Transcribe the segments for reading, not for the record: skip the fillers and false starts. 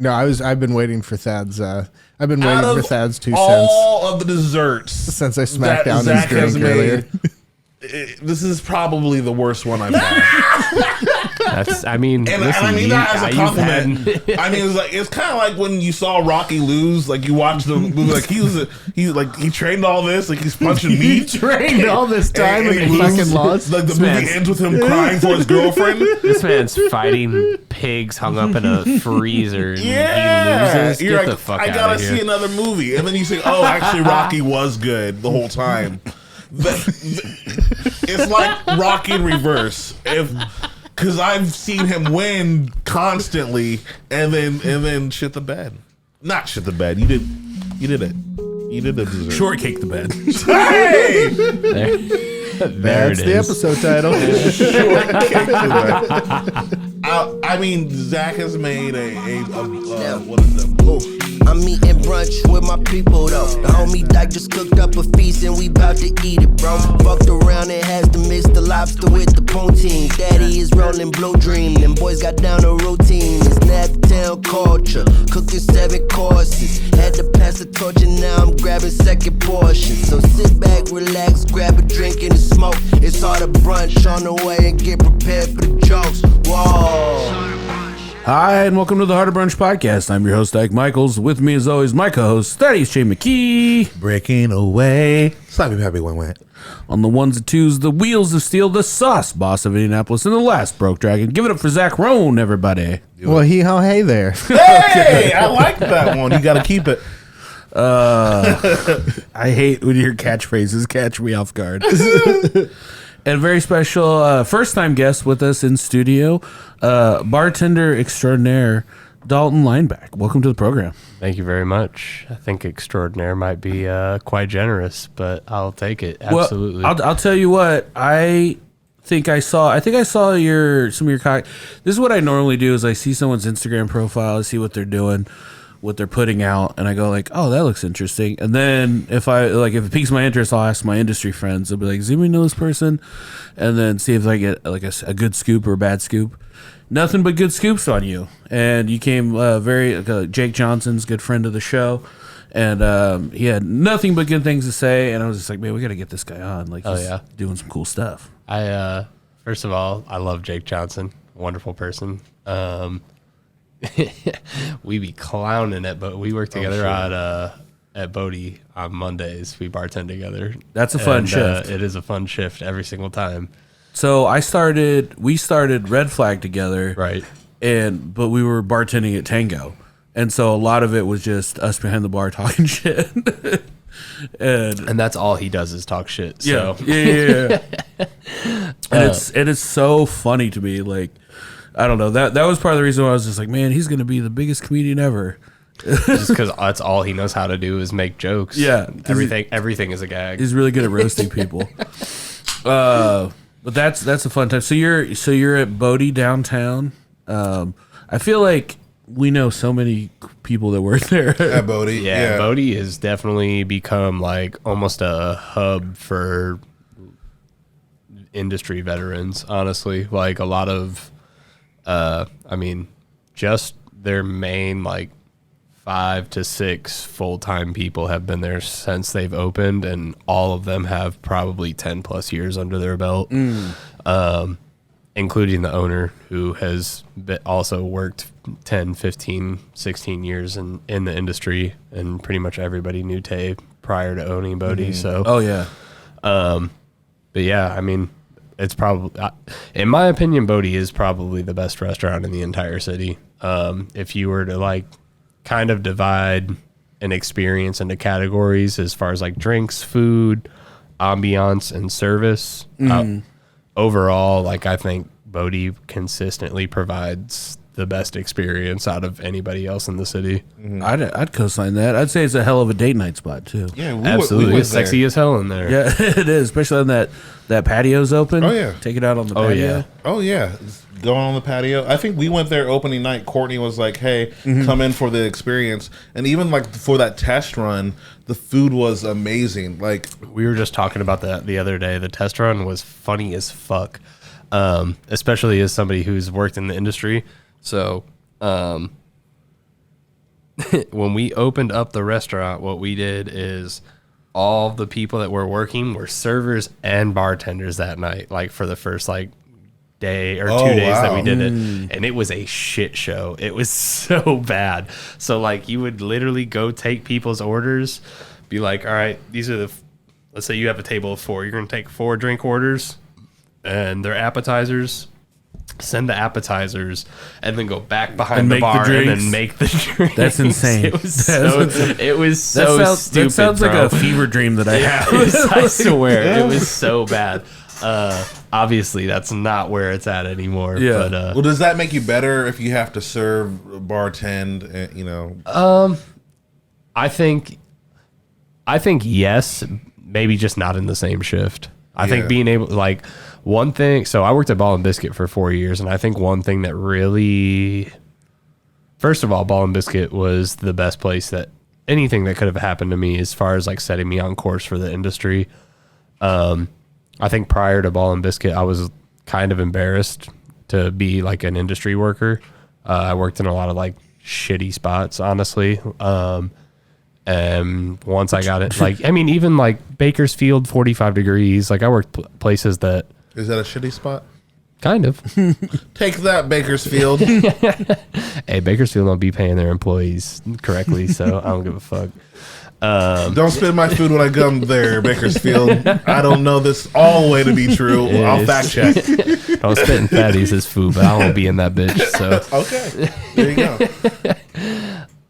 No, I've been waiting for Thad's. I've been waiting for Thad's 2 cents. All of the desserts since I smacked down Zach his drink earlier. This is probably the worst one I've had. I mean that as a compliment. I mean, it's kind of like when you saw Rocky lose. Like you watched the movie, like he trained all this, like he's punching meat. He trained all this time and he fucking lost. Like the movie ends with him crying for his girlfriend. This man's fighting pigs hung up in a freezer. And he loses. You're Get like, the fuck I out gotta of here. see another movie, and then you say, "Oh, actually, Rocky was good the whole time." It's like Rocky in reverse. Because I've seen him win constantly, and then shit the bed. Not shit the bed. You did it. You did the dessert. Shortcake the bed. Hey! That's the episode title. Shortcake the bed. I mean, Zach has made what is it? I'm eating brunch with my people though. The homie Dyke just cooked up a feast and we bout to eat it, bro. Fucked around and has to mix the lobster with the poutine. Daddy is rolling blow dream. Them boys got down a routine. It's Naptown culture. Cooking 7 courses. Had to pass the torch and now I'm grabbing second portion. So sit back, relax, grab a drink and a smoke. It's Harder Brunch on the way and get prepared for the jokes. Whoa. Hi, and welcome to the Harder Brunch Podcast. I'm your host, Dyke Michaels. With me, as always, my co-host, Thaddaeus Mckee. Breaking away. Slappy Pappy went. On the ones and twos, the wheels of steel, the sauce boss of Indianapolis, and the last broke dragon. Give it up for Zach Roan, everybody. Well, hey there. Hey, I like that one. You got to keep it. I hate when your catchphrases catch me off guard. And a very special first-time guest with us in studio, Bartender Extraordinaire Dalton Lineback. Welcome to the program. Thank you very much. I think extraordinaire might be quite generous, but I'll take it. Absolutely. Well, I'll tell you what. I think I saw some of your This is what I normally do: is I see someone's Instagram profile, I see what they're doing, what they're putting out, and I go like, oh, that looks interesting. And then if it piques my interest, I'll ask my industry friends. I'll be like, does anybody know this person? And then see if I get like a good scoop or a bad scoop. Nothing but good scoops on you. And you came Jake Johnson's good friend of the show, and he had nothing but good things to say. And I was just like, man, we got to get this guy on. Like, he's doing some cool stuff. First of all, I love Jake Johnson. Wonderful person. We be clowning it, but we work together at Bodie on Mondays. We bartend together. That's a fun shift. It is a fun shift every single time. So we started Red Flag together, right? But we were bartending at Tango, and so a lot of it was just us behind the bar talking shit. and that's all he does is talk shit. So. Yeah. And it's so funny to me, like. I don't know. That was part of the reason why I was just like, man, he's going to be the biggest comedian ever. Just because that's all he knows how to do is make jokes. Yeah. Everything is a gag. He's really good at roasting people. But that's a fun time. So you're at Bodie downtown. I feel like we know so many people that work there. At Bodie. Yeah, Bodie has definitely become like almost a hub for industry veterans, honestly. Like a lot of... just their main 5 to 6 full-time people have been there since they've opened, and all of them have probably 10 plus years under their belt, including the owner, who has also worked 10, 15, 16 years in the industry, and pretty much everybody knew Tay prior to owning Bodie. So, but yeah, it's probably, in my opinion, Bodie is probably the best restaurant in the entire city. If you were to kind of divide an experience into categories as far as drinks, food, ambiance, and service, overall, I think Bodie consistently provides the best experience out of anybody else in the city. I'd co-sign that. I'd say it's a hell of a date night spot too. Yeah, absolutely. It's sexy as hell in there. Yeah, it is, especially when that patio's open. Oh yeah, take it out on the patio. Oh yeah, going on the patio. I think we went there opening night. Courtney was like, "Hey, come in for the experience," and even for that test run, the food was amazing. We were just talking about that the other day. The test run was funny as fuck, especially as somebody who's worked in the industry. So, when we opened up the restaurant, what we did is all the people that were working were servers and bartenders that night, like for the first like day or 2 days that we did it. And it was a shit show. It was so bad. So like you would literally go take people's orders, be like, all right, these are let's say you have a table of 4. You're going to take 4 drink orders and their appetizers. Send the appetizers and then go back behind the bar and then make the drinks. That's insane. It was so stupid. That sounds like a fever dream that I have. I swear, it was so bad. Obviously, that's not where it's at anymore. Yeah. But, well, does that make you better if you have to serve, bartend, you know? I think yes, maybe just not in the same shift. I think being able, like, one thing, so I worked at Ball and Biscuit for 4 years, and I think one thing that really, first of all, Ball and Biscuit was the best place that anything that could have happened to me as far as like setting me on course for the industry. I think prior to Ball and Biscuit, I was kind of embarrassed to be like an industry worker. I worked in a lot of like shitty spots, honestly. And once I got it, like, I mean, even like Bakersfield, 45 degrees, like I worked places that. Is that a shitty spot? Kind of. Take that, Bakersfield. Hey, Bakersfield don't be paying their employees correctly, so I don't give a fuck. Don't spend my food when I come there, Bakersfield. I don't know this all the way to be true. I'll fact check. Don't spit in Thaddaeus' food, but I won't be in that bitch. So okay, there you go.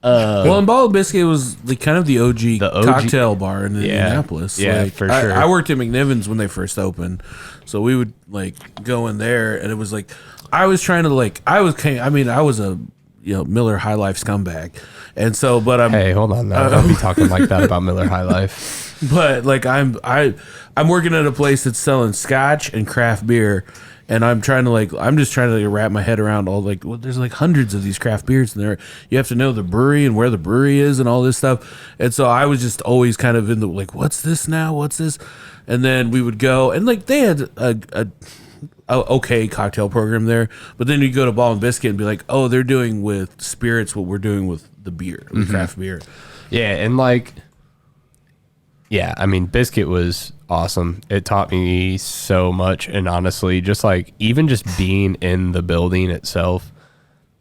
Well, and Ball and Biscuit was kind of the OG cocktail bar in Indianapolis. Yeah, like, for sure. I worked at McNiven's when they first opened, so we would like go in there, and it was like I was trying to like I was a Miller High Life scumbag, and so hey, hold on now, don't be talking like that about Miller High Life. But like I'm working at a place that's selling scotch and craft beer. And I'm just trying to wrap my head around all there's like hundreds of these craft beers in there. You have to know the brewery and where the brewery is and all this stuff. And so I was just always kind of in the like, what's this now? What's this? And then we would go and like they had a okay cocktail program there. But then you go to Ball and Biscuit and be like, oh, they're doing with spirits what we're doing with the beer, the craft beer. Yeah, and like, yeah, I mean, Biscuit was awesome. It taught me so much, and honestly, just like even just being in the building itself,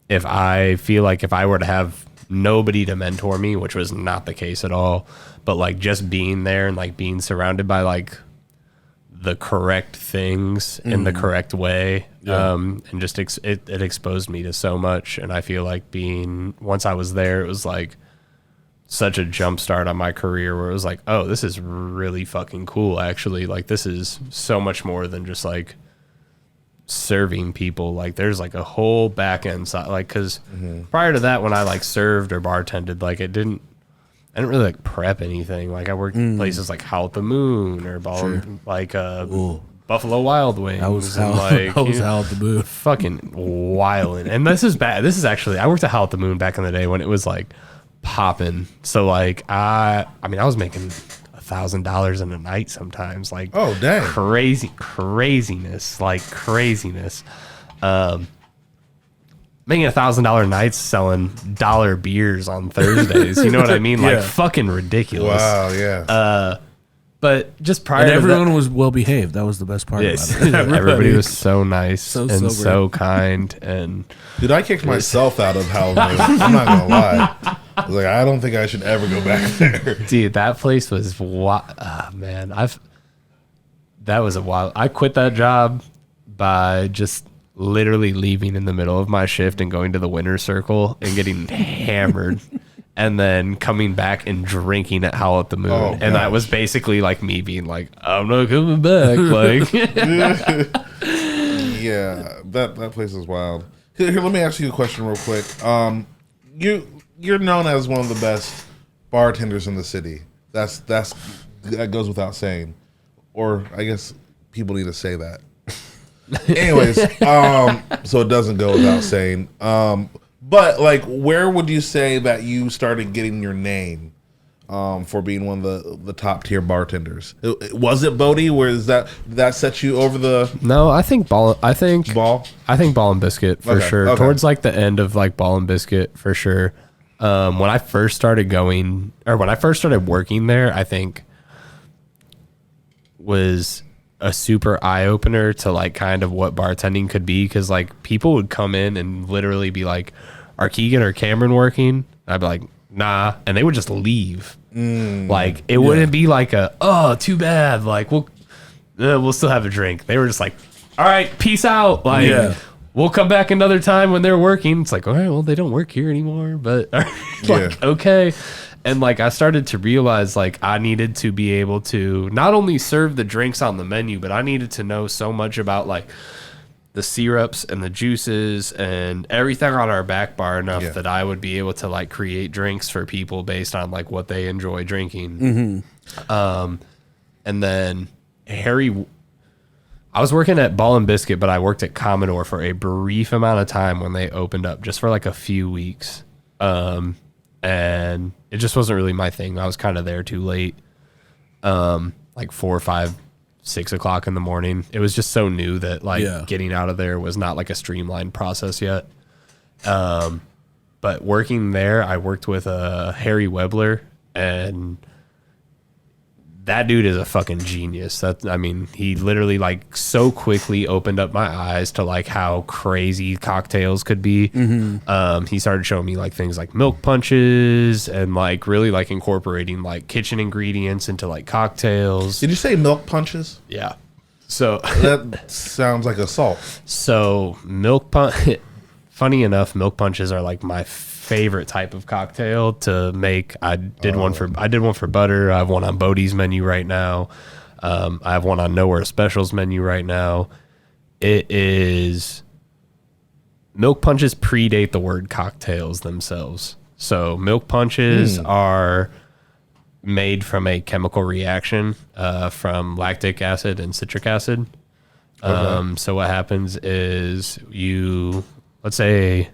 if I feel like if I were to have nobody to mentor me, which was not the case at all, but like just being there and like being surrounded by like the correct things in the correct way, and just it exposed me to so much. And I feel like once I was there, it was like such a jump start on my career where it was like, oh, this is really fucking cool, actually. Like, this is so much more than just like serving people. Like, there's like a whole back end side. Like, because prior to that, when I like served or bartended, like I didn't really like prep anything. Like, I worked in places like Howl at the Moon or Buffalo Wild Wings. I was Howl at the Moon. Fucking wildin'. And this is bad. This is actually, I worked at Howl at the Moon back in the day when it was like popping. So like I was making $1,000 in a night sometimes. Like, oh dang, craziness. Making $1,000 nights selling dollar beers on Thursdays. You know what I mean? Like fucking ridiculous. Wow, yeah. But just prior and to everyone was well behaved. That was the best part about it. Everybody was so nice so kind. And dude, I kicked myself out of Howl. I'm not gonna lie. I was like, I don't think I should ever go back there. Dude, that place was man. That was a while. I quit that job by just literally leaving in the middle of my shift and going to the winner's circle and getting hammered. And then coming back and drinking at Howl at the Moon. Oh, and that was basically like me being like, I'm not coming back. Like, yeah, that place is wild. Here, let me ask you a question real quick. You're known as one of the best bartenders in the city. That goes without saying. Or I guess people need to say that. Anyways, so it doesn't go without saying. But like, where would you say that you started getting your name for being one of the top tier bartenders? Was it Bodie? Where is that set you over the? No, I think Ball. I think Ball and Biscuit for sure. Okay. Towards like the end of like Ball and Biscuit for sure. When I first started working there, I think was a super eye opener to like kind of what bartending could be. Cause like people would come in and literally be like, are Keegan or Cameron working? I'd be like, nah. And they would just leave. Like it wouldn't be like too bad. Like we'll still have a drink. They were just like, all right, peace out. Like we'll come back another time when they're working. It's like, all right, well, they don't work here anymore, but like, okay. And like, I started to realize like I needed to be able to not only serve the drinks on the menu, but I needed to know so much about like the syrups and the juices and everything on our back bar enough that I would be able to like create drinks for people based on like what they enjoy drinking. And then I was working at Ball and Biscuit, but I worked at Commodore for a brief amount of time when they opened up, just for like a few weeks. And it just wasn't really my thing. I was kind of there too late. Like 4 or 5, 6 o'clock in the morning. It was just so new that like getting out of there was not like a streamlined process yet. But working there, I worked with Harry Webler, and that dude is a fucking genius. He literally like so quickly opened up my eyes to like how crazy cocktails could be. He started showing me like things like milk punches and like really like incorporating like kitchen ingredients into like cocktails. Did you say milk punches? Yeah. So that sounds like assault. So funny enough, milk punches are like my favorite type of cocktail to make. I did one for Butter. I have one on Bodie's menu right now. I have one on Nowhere Specials menu right now. It is milk punches predate the word cocktails themselves. So milk punches are made from a chemical reaction from lactic acid and citric acid. So what happens is let's say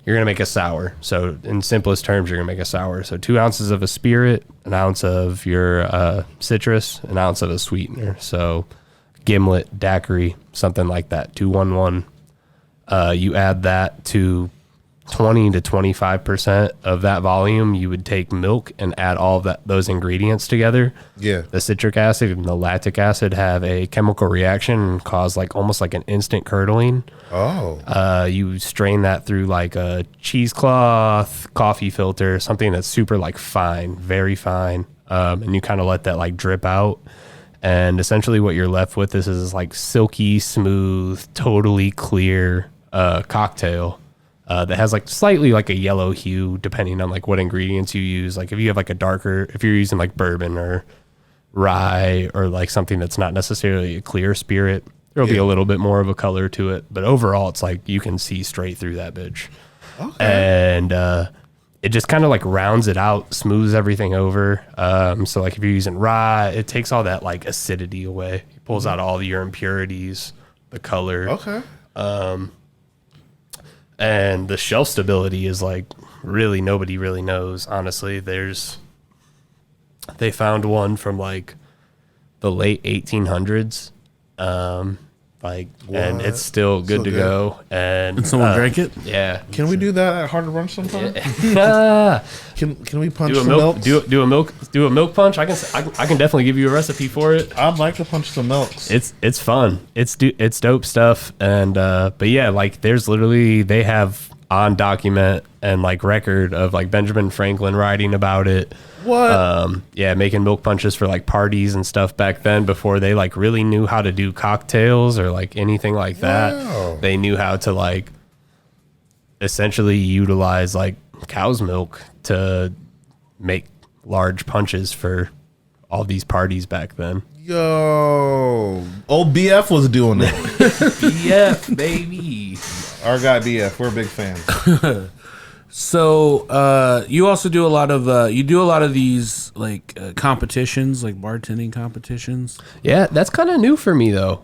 you're going to make a sour. So in simplest terms, you're going to make a sour. So 2 ounces of a spirit, an ounce of your citrus, an ounce of a sweetener. So gimlet, daiquiri, something like that, 2-1-1. You add that to 20 to 25% of that volume. You would take milk and add all of those ingredients together. Yeah. The citric acid and the lactic acid have a chemical reaction and cause like almost like an instant curdling. Oh. You strain that through like a cheesecloth, coffee filter, something that's super like fine, very fine. And you kind of let that like drip out. And essentially what you're left with is like silky, smooth, totally clear cocktail. That has like slightly like a yellow hue depending on like what ingredients you use. Like if you have like if you're using like bourbon or rye or like something that's not necessarily a clear spirit, there'll be a little bit more of a color to it. But overall, it's like you can see straight through that bitch. Okay. And it just kind of like rounds it out, smooths everything over. So like if you're using rye, it takes all that like acidity away. It pulls out all your impurities, the color. Okay. And the shelf stability is like really nobody really knows. Honestly, they found one from like the late 1800s, and it's still good to go. And someone drank it. Yeah. Can we do that at Harder Brunch sometime? Can we punch some milk? Do a milk punch. I can definitely give you a recipe for it. I'd like to punch some milks. It's fun. It's dope stuff. And but yeah, like they have on document and like record of like Benjamin Franklin writing about it. What? Yeah, making milk punches for like parties and stuff back then before they like really knew how to do cocktails or like anything like that. Wow. They knew how to like essentially utilize like cow's milk to make large punches for all these parties back then. Yo, old BF was doing it. BF, baby. Our guy BF, we're a big fan. So you also do a lot of these like competitions, like bartending competitions. Yeah, that's kind of new for me though.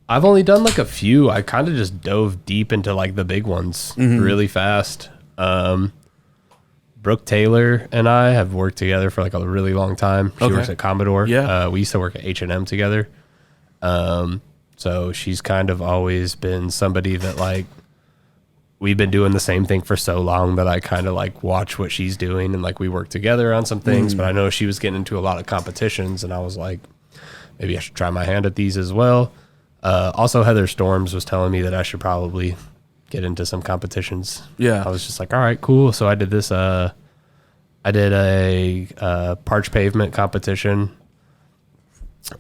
I've only done like a few. I kind of just dove deep into like the big ones really fast. Brooke Taylor and I have worked together for like a really long time. She works at Commodore. Yeah. We used to work at H&M together. So she's kind of always been somebody that like we've been doing the same thing for so long that I kind of like watch what she's doing, and like we work together on some things, but I know she was getting into a lot of competitions, and I was like, maybe I should try my hand at these as well. Also, Heather Storms was telling me that I should probably get into some competitions. Yeah. I was just like, all right, cool. So I did this, I did a parch pavement competition.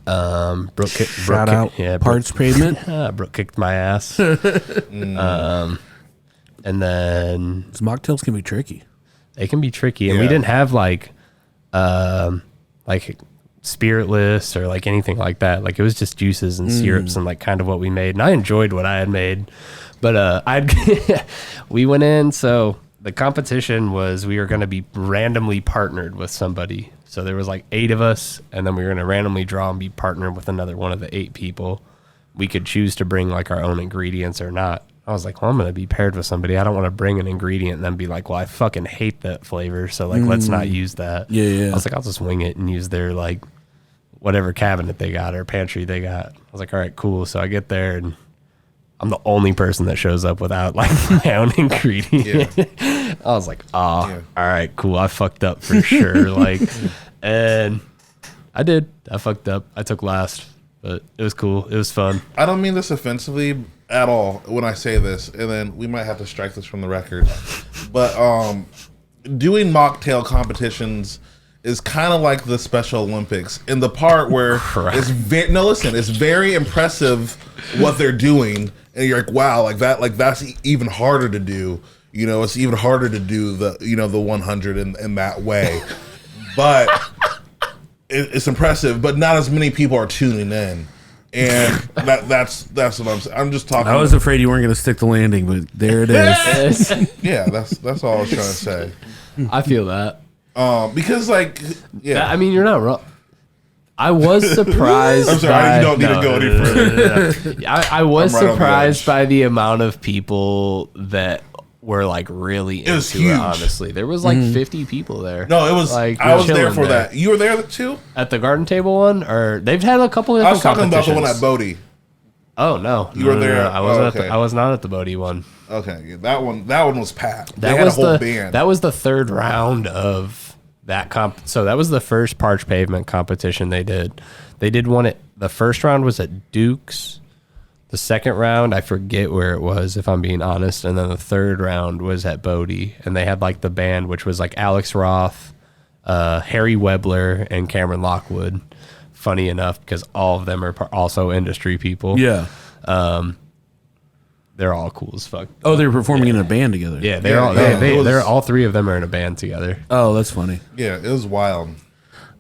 Shout out Parts Pavement. Brooke kicked my ass. And then These mocktails can be tricky. they can be tricky, and we didn't have like spiritless or like anything like that. Like it was just juices and syrups and like kind of what we made. And I enjoyed what I had made, but we went in. So the competition was we were going to be randomly partnered with somebody. So there was like 8 of us, and then we were going to randomly draw and be partnered with another one of the 8 people. We could choose to bring like our own ingredients or not. I was like, well, I'm going to be paired with somebody. I don't want to bring an ingredient and then be like, well, I fucking hate that flavor, so like let's not use that. Yeah. I was like, I'll just wing it and use their like whatever cabinet they got or pantry they got. I was like, all right, cool. So I get there, and I'm the only person that shows up without like my own ingredient. I was like, all right, cool. I fucked up for sure. Like, and I did. I fucked up. I took last, but it was cool. It was fun. I don't mean this offensively at all when I say this, and then we might have to strike this from the record. But doing mocktail competitions is kind of like the Special Olympics in the part where it's very impressive what they're doing, and you're like, wow, like that's even harder to do. You know, it's even harder to do the 100 in that way. But it's impressive, but not as many people are tuning in. And that's what I'm saying. I'm just talking. I was afraid you weren't going to stick the landing, but there it is. Yeah, that's all I was trying to say. I feel that. Because like, yeah. I mean, you're not wrong. I was surprised. I'm sorry, you don't need to go any further. I was surprised by the amount of people that were like really into huge. it. Honestly, there was like 50 people there. No, it was. Like, I was there chilling for that. You were there too at the garden table one, or they've had a couple of. I was talking about the competitions. one at Bodie. Oh no, You were there. I wasn't. Okay. I was not at the Bodie one. Okay, yeah, that one was packed. They That had was a whole the band. that was the third round of that comp. So that was the first parch pavement competition they did. They did one at the first round was at Duke's. The second round, I forget where it was, if I'm being honest. And then the third round was at Bodie. And they had like the band, which was like Alex Roth, Harry Webler, and Cameron Lockwood. Funny enough, because all of them are also industry people. Yeah. They're all cool as fuck. Oh, they're performing in a band together. Yeah, they're all 3 of them are in a band together. Oh, that's funny. Yeah, it was wild.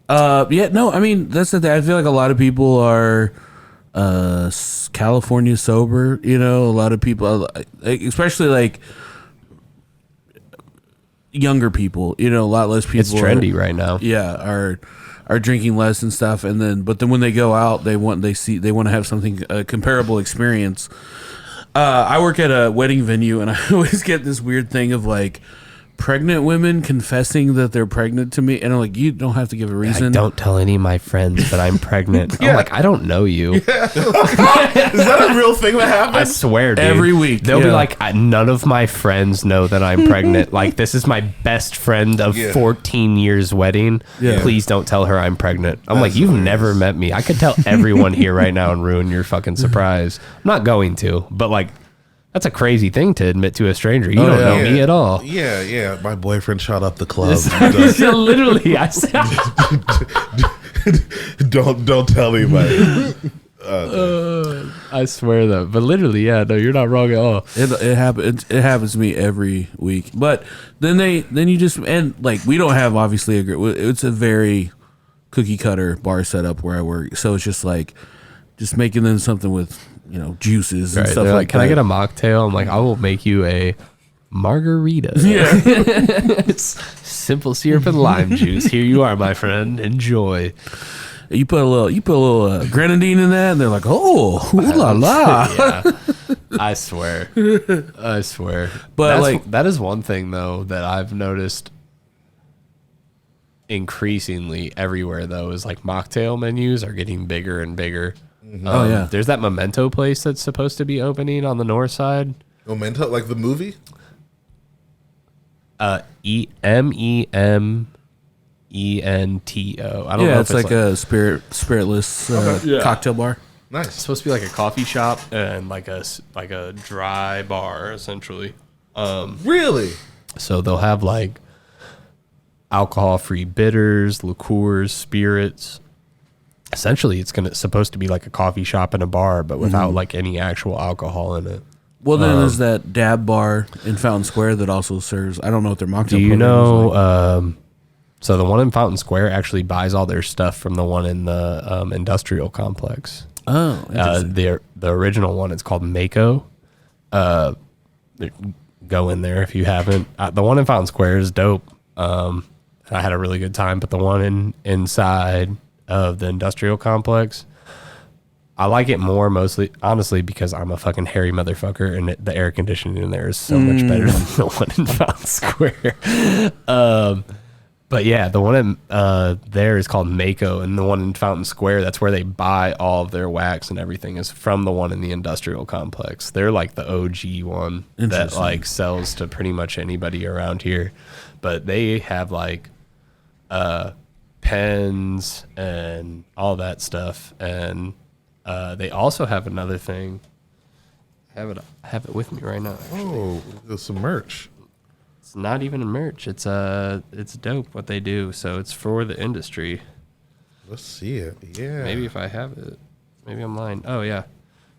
Yeah, no, I mean, that's the thing. I feel like a lot of people are California sober, you know, a lot of people, especially like younger people, you know, a lot less people. It's trendy right now. Yeah, are drinking less and stuff, and then when they go out, they want to have something a comparable experience. I work at a wedding venue, and I always get this weird thing of like pregnant women confessing that they're pregnant to me, and I'm like, you don't have to give a reason. Like, don't tell any of my friends that I'm pregnant. I'm like, I don't know you. Is that a real thing that happens? I swear, dude. Every week. They'll be like, none of my friends know that I'm pregnant. Like, this is my best friend of 14 years wedding. Yeah. Please don't tell her I'm pregnant. I'm That's like, you've hilarious. never met me. I could tell everyone here right now and ruin your fucking surprise. I'm not going to, but like, that's a crazy thing to admit to a stranger. You don't know me at all. Yeah. My boyfriend shot up the club. Literally, I said, don't tell anybody. I swear though. But literally, yeah, no, you're not wrong at all. It happens to me every week. But then you just, and like, we don't have obviously it's a very cookie cutter bar setup where I work. So it's just like, just making them something with, you know, juices and stuff They're like that. Can I get a mocktail? I'm like, I will make you a margarita. Yeah. It's simple syrup and lime juice. Here you are, my friend. Enjoy. You put a little grenadine in that, and they're like, oh, ooh la la. Yeah. I swear. But that is one thing though that I've noticed increasingly everywhere though is like mocktail menus are getting bigger and bigger. Oh yeah. There's that Memento place that's supposed to be opening on the north side. Memento, like the movie? MEMENTO. I don't know. It's like a spiritless cocktail bar. Nice. It's supposed to be like a coffee shop and like a dry bar essentially. Really? So they'll have like alcohol-free bitters, liqueurs, spirits. Essentially, it's supposed to be like a coffee shop and a bar, but without like any actual alcohol in it. Well, then there's that Dab bar in Fountain Square that also serves. I don't know what their mocktail. Do you program know? is like. So the one in Fountain Square actually buys all their stuff from the one in the industrial complex. Oh, The original one, it's called Mako. Go in there if you haven't. The one in Fountain Square is dope. I had a really good time, but the one inside of the industrial complex, I like it more mostly, honestly, because I'm a fucking hairy motherfucker, and the air conditioning in there is so much better than the one in Fountain Square. But yeah, the one there is called Mako, and the one in Fountain Square, that's where they buy all of their wax and everything, is from the one in the industrial complex. They're like the OG one that like sells to pretty much anybody around here. But they have like pens and all that stuff, and they also have another thing. I have it with me right now. Oh, there's some merch. It's not even a merch. It's dope what they do. So it's for the industry. Let's see it. Yeah. Maybe if I have it. Maybe I'm lying. Oh yeah.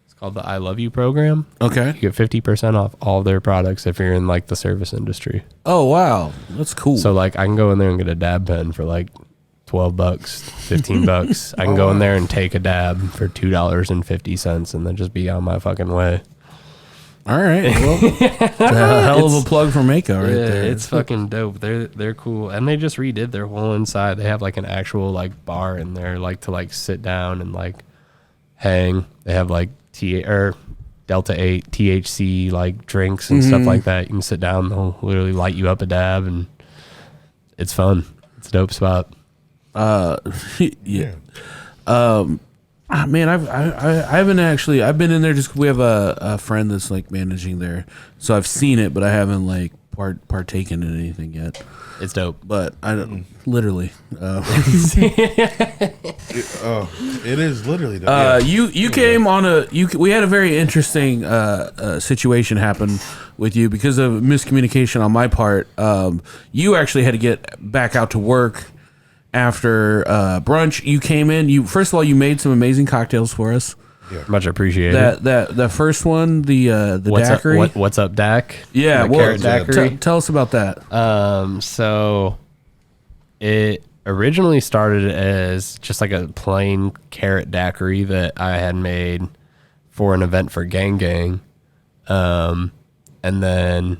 It's called the I Love You program. Okay. You get 50% off all of their products if you're in like the service industry. Oh wow, that's cool. So like I can go in there and get a dab pen for like $12, $15. I can go in there and take a dab for $2.50 and then just be on my fucking way. All right. Well, a hell of a plug for Mako right there. It's fucking dope. They're cool, and they just redid their whole inside. They have like an actual like bar in there, like to like sit down and like hang. They have like Delta 8 THC like drinks and stuff like that. You can sit down. They'll literally light you up a dab, and it's fun. It's a dope spot. Yeah. Man, I haven't actually. I've been in there. Just we have a friend that's like managing there, so I've seen it, but I haven't like partaken in anything yet. It's dope. But I don't literally. It is literally dope. You came on we had a very interesting situation happen with you because of miscommunication on my part. You actually had to get back out to work after brunch. You came in. First of all, you made some amazing cocktails for us. Yeah. Much appreciated. That first one, the daiquiri. What's up, Dak? Yeah, carrot daiquiri. Tell us about that. So it originally started as just like a plain carrot daiquiri that I had made for an event for Gang Gang, and then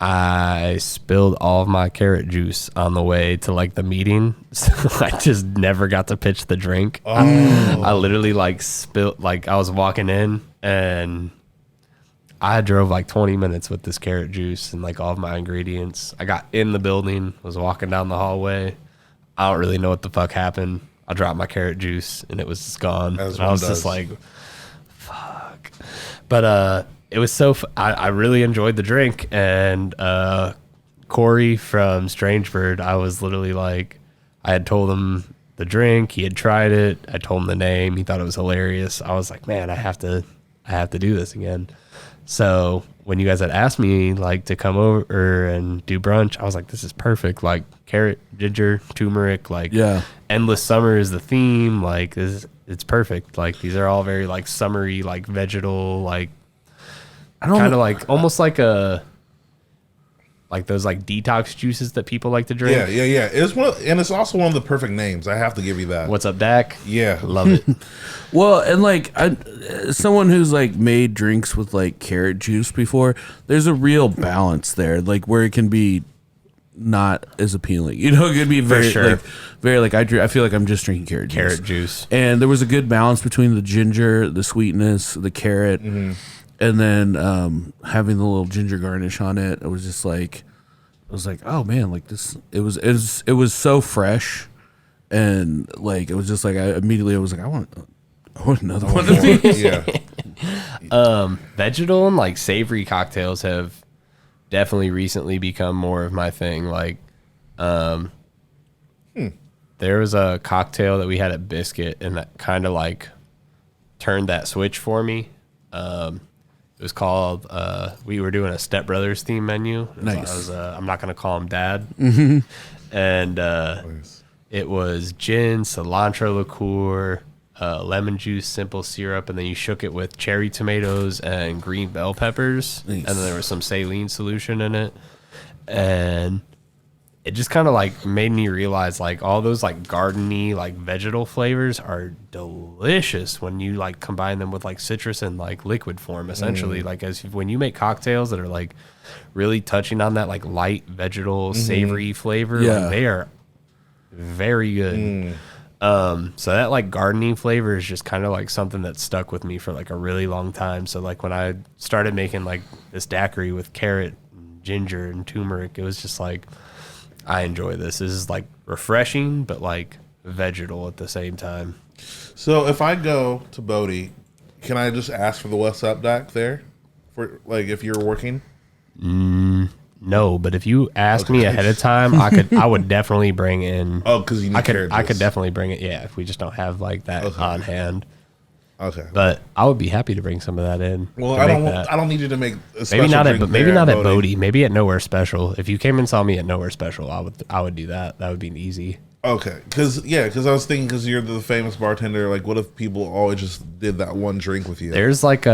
I spilled all of my carrot juice on the way to like the meeting, so I just never got to pitch the drink. I literally like spilled, like I was walking in and I drove like 20 minutes with this carrot juice and like all of my ingredients. I got in the building, was walking down the hallway. I don't really know what the fuck happened. I dropped my carrot juice and it was just gone. And I was just like, fuck. But it was I really enjoyed the drink, and Corey from Strangebird, I was literally like, I had told him the drink, he had tried it, I told him the name, he thought it was hilarious. I was like, man, I have to do this again. So when you guys had asked me like to come over and do brunch, I was like, this is perfect. Like carrot, ginger, turmeric, like endless summer is the theme. Like it's perfect. Like these are all very like summery, like vegetal, like kind of like almost like those like detox juices that people like to drink. Yeah. It's also one of the perfect names. I have to give you that. What's up, Dak? Yeah, love it. Well, and like someone who's like made drinks with like carrot juice before, there's a real balance there, like where it can be not as appealing. You know, it could be very I feel like I'm just drinking carrot juice. And there was a good balance between the ginger, the sweetness, the carrot. Mm-hmm. And then having the little ginger garnish on it, it was just like, I was like, oh man, like this. It was so fresh, and like it was just like I immediately was like, I want another one of these. Yeah. Vegetal and like savory cocktails have definitely recently become more of my thing. Like, there was a cocktail that we had at Biscuit, and that kind of like turned that switch for me. It was called, we were doing a Step Brothers theme menu. Nice. I'm not going to call him Dad. Mm-hmm. And it was gin, cilantro liqueur, lemon juice, simple syrup, and then you shook it with cherry tomatoes and green bell peppers. Nice. And then there was some saline solution in it. And it just kind of like made me realize like all those like gardeny like vegetal flavors are delicious when you like combine them with like citrus and like liquid form essentially. Like when you make cocktails that are like really touching on that like light vegetal savory flavor, like they are very good. So that like gardening flavor is just kind of like something that stuck with me for like a really long time. So like when I started making like this daiquiri with carrot, and ginger and turmeric, it was just like, I enjoy this. This is like refreshing, but like vegetal at the same time. So if I go to Bodie, can I just ask for the what's up doc there? For like if you're working? No, but if you asked me ahead of time, I would definitely bring in. Oh, because you need I could definitely bring it. Yeah, if we just don't have like that on hand. Okay. But I would be happy to bring some of that in. Well, I don't need you to make a special maybe not drink at maybe there not at Bodie. Bodie. Maybe at Nowhere Special. If you came and saw me at Nowhere Special, I would do that. That would be easy. Okay, because I was thinking because you're the famous bartender. Like, what if people always just did that one drink with you? There's like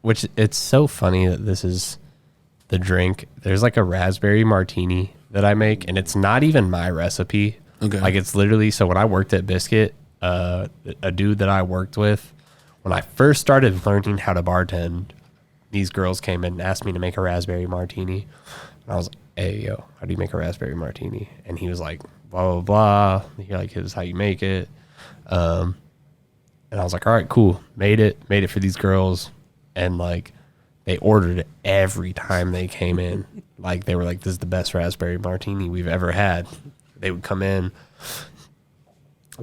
which it's so funny that this is the drink. There's like a raspberry martini that I make, and it's not even my recipe. Okay. Like it's literally, so when I worked at Biscuit, a dude that I worked with, when I first started learning how to bartend, these girls came in and asked me to make a raspberry martini. And I was like, hey, yo, how do you make a raspberry martini? And he was like, blah, blah, blah. He like, here's how you make it. And I was like, all right, cool. Made it for these girls. And like, they ordered it every time they came in. Like, they were like, this is the best raspberry martini we've ever had. They would come in.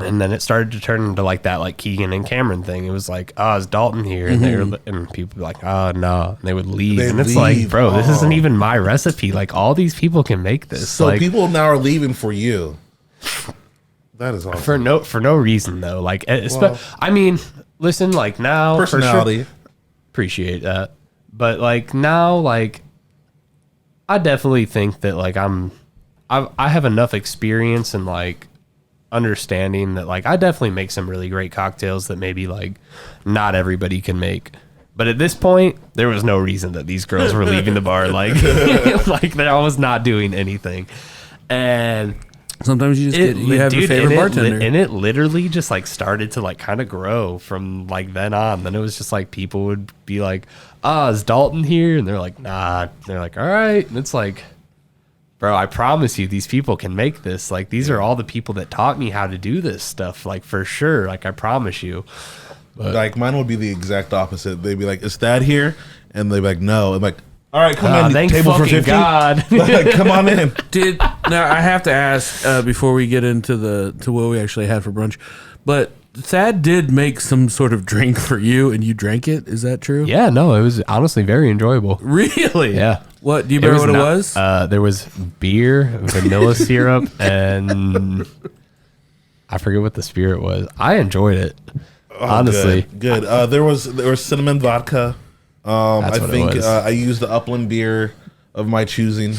And then it started to turn into like that, like Keegan and Cameron thing. It was like, oh, is Dalton here? And they were, and people would be like, oh, no. And they would leave. And it's like, bro, this isn't even my recipe. Like, all these people can make this. So like, people now are leaving for you. That is awesome. for no reason though. Like, I mean, listen, like now, Personality. for sure, appreciate that. But like now, like I definitely think that like I have enough experience and like understanding that like I definitely make some really great cocktails that maybe like not everybody can make. But at this point, there was no reason that these girls were leaving the bar. Like, like I was not doing anything. And sometimes you just you have a favorite bartender. And it literally just like started to like kind of grow from like then on. Then it was just like people would be like, is Dalton here? And they're like, nah. And they're like, all right. And it's like, bro, I promise you these people can make this. Like, these are all the people that taught me how to do this stuff. Like, for sure. Like, I promise you. But, like, mine would be the exact opposite. They'd be like, is Thad here? And they'd be like, no. I'm like, all right, come in. Thank Table for fucking 50. God. Like, come on in. Now I have to ask before we get into to what we actually had for brunch, but Thad did make some sort of drink for you, and you drank it. Is that true? yeah, no, it was honestly very enjoyable. Really? Yeah. What do you remember? What it was? There was beer, vanilla syrup, and I forget what the spirit was. I enjoyed it. Honestly, good. There was cinnamon vodka. That's I what it think was. I used the Upland beer of my choosing.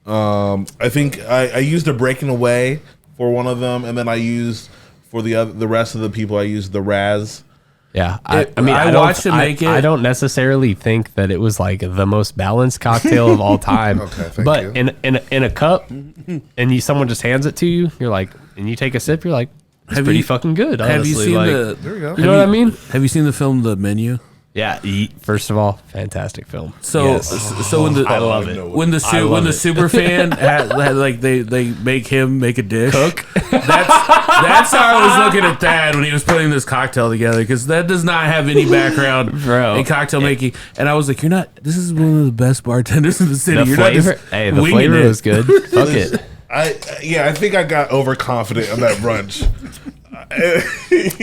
I think I used a Breaking Away for one of them, and then I used for the rest of the people I used the Raz. yeah. I mean, I watched him make it. I don't necessarily think that it was like the most balanced cocktail of all time. Okay, thank but you. in a cup, and someone just hands it to you, you're like, and you take a sip, you're like, it's Have pretty you- fucking good. Honestly. Have you seen like, There we go. You know what I mean? Have you seen the film The Menu? Yeah. First of all, fantastic film. So Yes. so when the I love it. when the super fan had like they make him make a dish. Cook. That's how I was looking at Thad when he was putting this cocktail together, because that does not have any background Bro. in cocktail making. And I was like, this is one of the best bartenders in the city. The You're flavor, not just the winging flavor it. was good. Fuck it. I think I got overconfident on that brunch.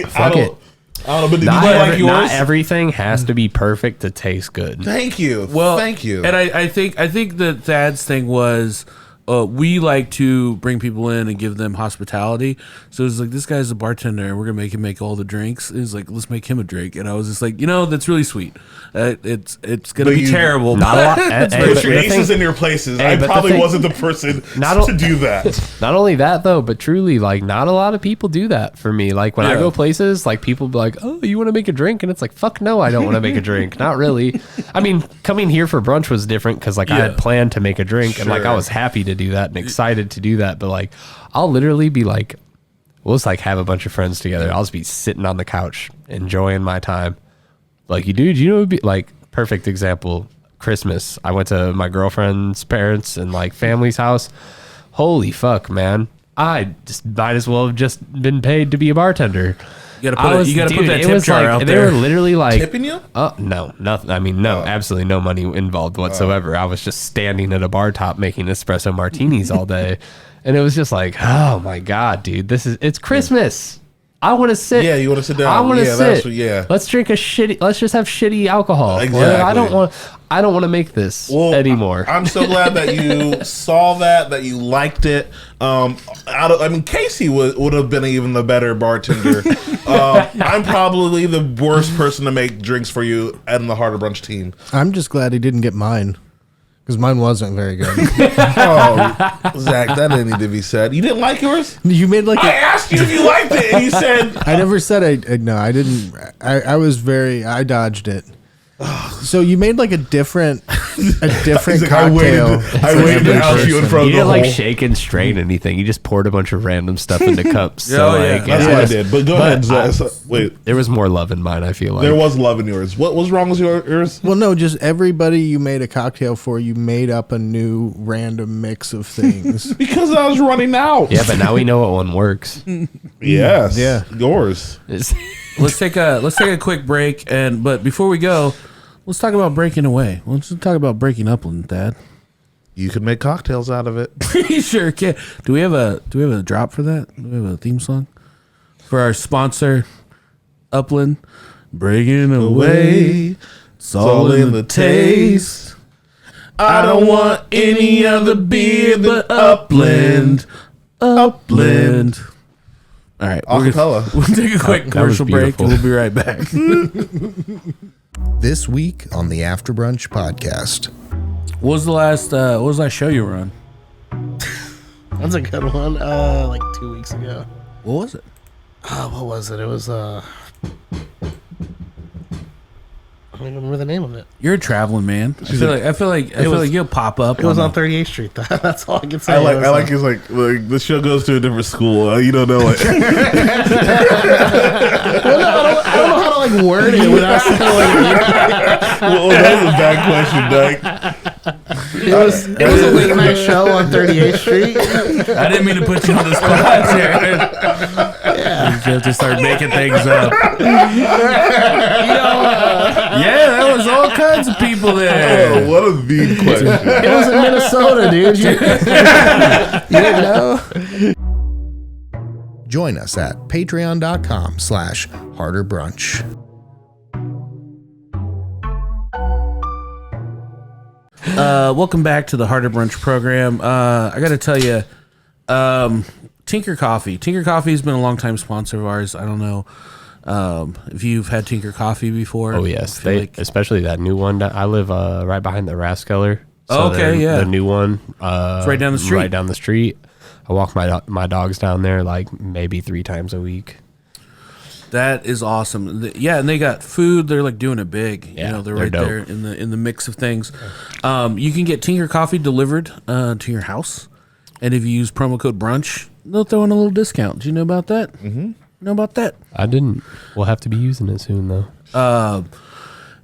Fuck it. I don't know, but did you like yours? Not everything has to be perfect to taste good. Thank you. Well, thank you. And I think that Thad's thing was we like to bring people in and give them hospitality. So it's like, this guy's a bartender and we're gonna make him make all the drinks. It's like, let's make him a drink. And I was just like, that's really sweet. It's gonna be terrible. Not a lot. Put your aces in your places. I probably wasn't the person to do that. Not only that though, but truly, like, not a lot of people do that for me. Like when I go places, like people be like, "Oh, you want to make a drink?" And it's like, "Fuck no, I don't want to make a drink." Not really. I mean, coming here for brunch was different because like I had planned to make a drink and like I was happy to do that and excited to do that. But like, I'll literally be like, we'll just like have a bunch of friends together. I'll just be sitting on the couch enjoying my time. Like, dude, it would be like perfect example. Christmas, I went to my girlfriend's parents and like family's house. Holy fuck, man! I just might as well have just been paid to be a bartender. You gotta put that tip jar out there. They were literally like tipping you? Oh no, nothing. I mean, no, absolutely no money involved whatsoever. I was just standing at a bar top making espresso martinis all day, and it was just like, oh my god, dude, it's Christmas. I want to sit. Yeah, you want to sit down. I want to sit. Yeah. Let's drink let's just have shitty alcohol. Exactly. I don't want to make this anymore. I'm so glad that you saw that you liked it. Casey would have been even the better bartender. I'm probably the worst person to make drinks for you and the Harder Brunch team. I'm just glad he didn't get mine. Because mine wasn't very good. Oh, Zach, that didn't need to be said. You didn't like yours? You made like I asked you if you liked it, and you said... I never said no, I didn't. I dodged it. So you made like a different like, cocktail. I waited to house you in front of the didn't hole. like shake and strain anything. You just poured a bunch of random stuff into cups. So like, that's what I did. But go ahead, Zach. Wait. There was more love in mine, I feel like. There was love in yours. What was wrong with yours? Well, no, just everybody you made a cocktail for, you made up a new random mix of things. Because I was running out. Yeah, but now we know what one works. Yes. Yeah. Yours. Let's take a quick break, but before we go, let's talk about breaking away. Let's talk about breaking Upland, Dad. You can make cocktails out of it. You sure can. Do we have a drop for that? Do we have a theme song for our sponsor, Upland? Breaking away, it's all in the taste. I don't want any other beer but Upland. Upland. All right, Acapella. We'll take a quick commercial break and we'll be right back. This week on the After Brunch Podcast. What was the last show you were on? That's a good one. Like 2 weeks ago. What was it? What was it? It was I don't even remember the name of it. You're a traveling man. I feel like you'll pop up. It was on 38th Street. That's all I can say. I like it's like the show goes to a different school. You don't know it. Well, no, I don't know how to like word it without saying like. Well, that was a bad question, Dyke. It was a late night show on 38th Street. I didn't mean to put you on the spot, Jared. Yeah, you have to start making things up. Yeah, there was all kinds of people there. Oh, what a mean question. It was in Minnesota, dude. You didn't know? Join us at patreon.com/harderbrunch. Welcome back to the Harder Brunch program. I got to tell you, Tinker Coffee. Tinker Coffee has been a long-time sponsor of ours. I don't know if you've had Tinker Coffee before. Oh yes, especially that new one. I live right behind the Raskeller. So yeah, the new one. It's right down the street. Right down the street. I walk my dogs down there like maybe 3 times a week. That is awesome. Yeah, and they got food. They're like doing it big. Yeah, they're right there in the mix of things. You can get Tinker Coffee delivered to your house, and if you use promo code brunch, they'll throw in a little discount. Do you know about that? Mm-hmm. Know about that? I didn't. We'll have to be using it soon though.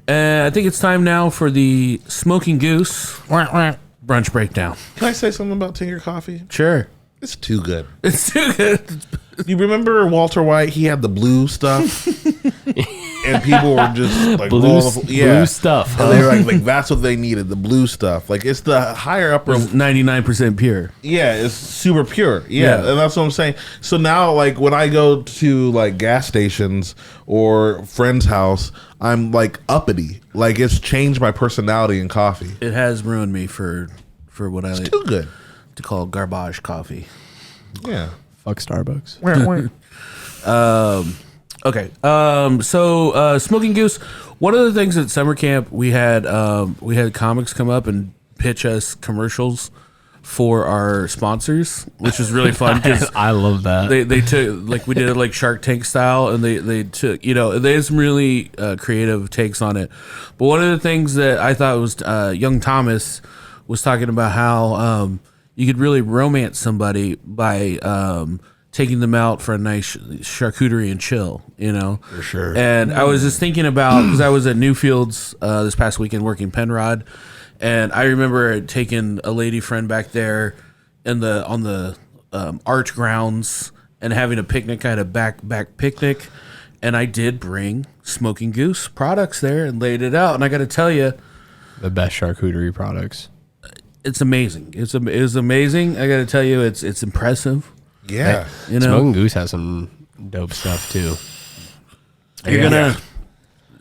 And I think it's time now for the Smoking Goose brunch breakdown. Can I say something about Tinker Coffee? Sure. It's too good. It's too good. You remember Walter White? He had the blue stuff. and people were just like blue stuff. Huh? And they were like that's what they needed, the blue stuff. Like it's the higher upper, 99% pure. yeah, it's super pure. Yeah, and that's what I'm saying. So now, like when I go to like gas stations or friend's house, I'm like uppity. Like it's changed my personality in coffee. It has ruined me for what I like Too good. to call garbage coffee. Yeah. Fuck Starbucks. Okay. So Smoking Goose. One of the things at summer camp we had comics come up and pitch us commercials for our sponsors, which was really fun because I love that. they took like we did it like Shark Tank style, and they took they had some really creative takes on it. But one of the things that I thought was young Thomas was talking about how you could really romance somebody by taking them out for a nice charcuterie and chill, For sure. And I was just thinking about, because I was at Newfields this past weekend working Penrod, and I remember taking a lady friend back there on the arch grounds and having a picnic. I had a back picnic, and I did bring Smoking Goose products there and laid it out. And I got to tell you, The best charcuterie products. it's amazing. It's amazing. I got to tell you, it's impressive. Yeah. Smoking Goose has some dope stuff too. You're gonna.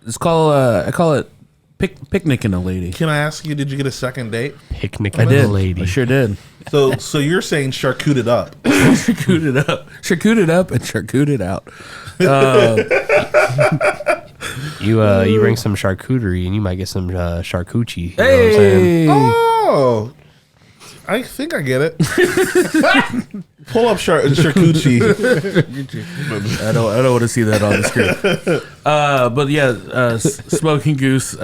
It's called. I call it picnicking a lady. Can I ask you, did you get a second date? Picnic I and did. a lady. I sure did. So you're saying charcuted up. Charcuted up, and charcuted out. You bring some charcuterie and you might get some charcuterie. You know what I'm saying? Oh, I think I get it. Pull up charcuterie. I don't want to see that on the screen. But yeah, Smoking Goose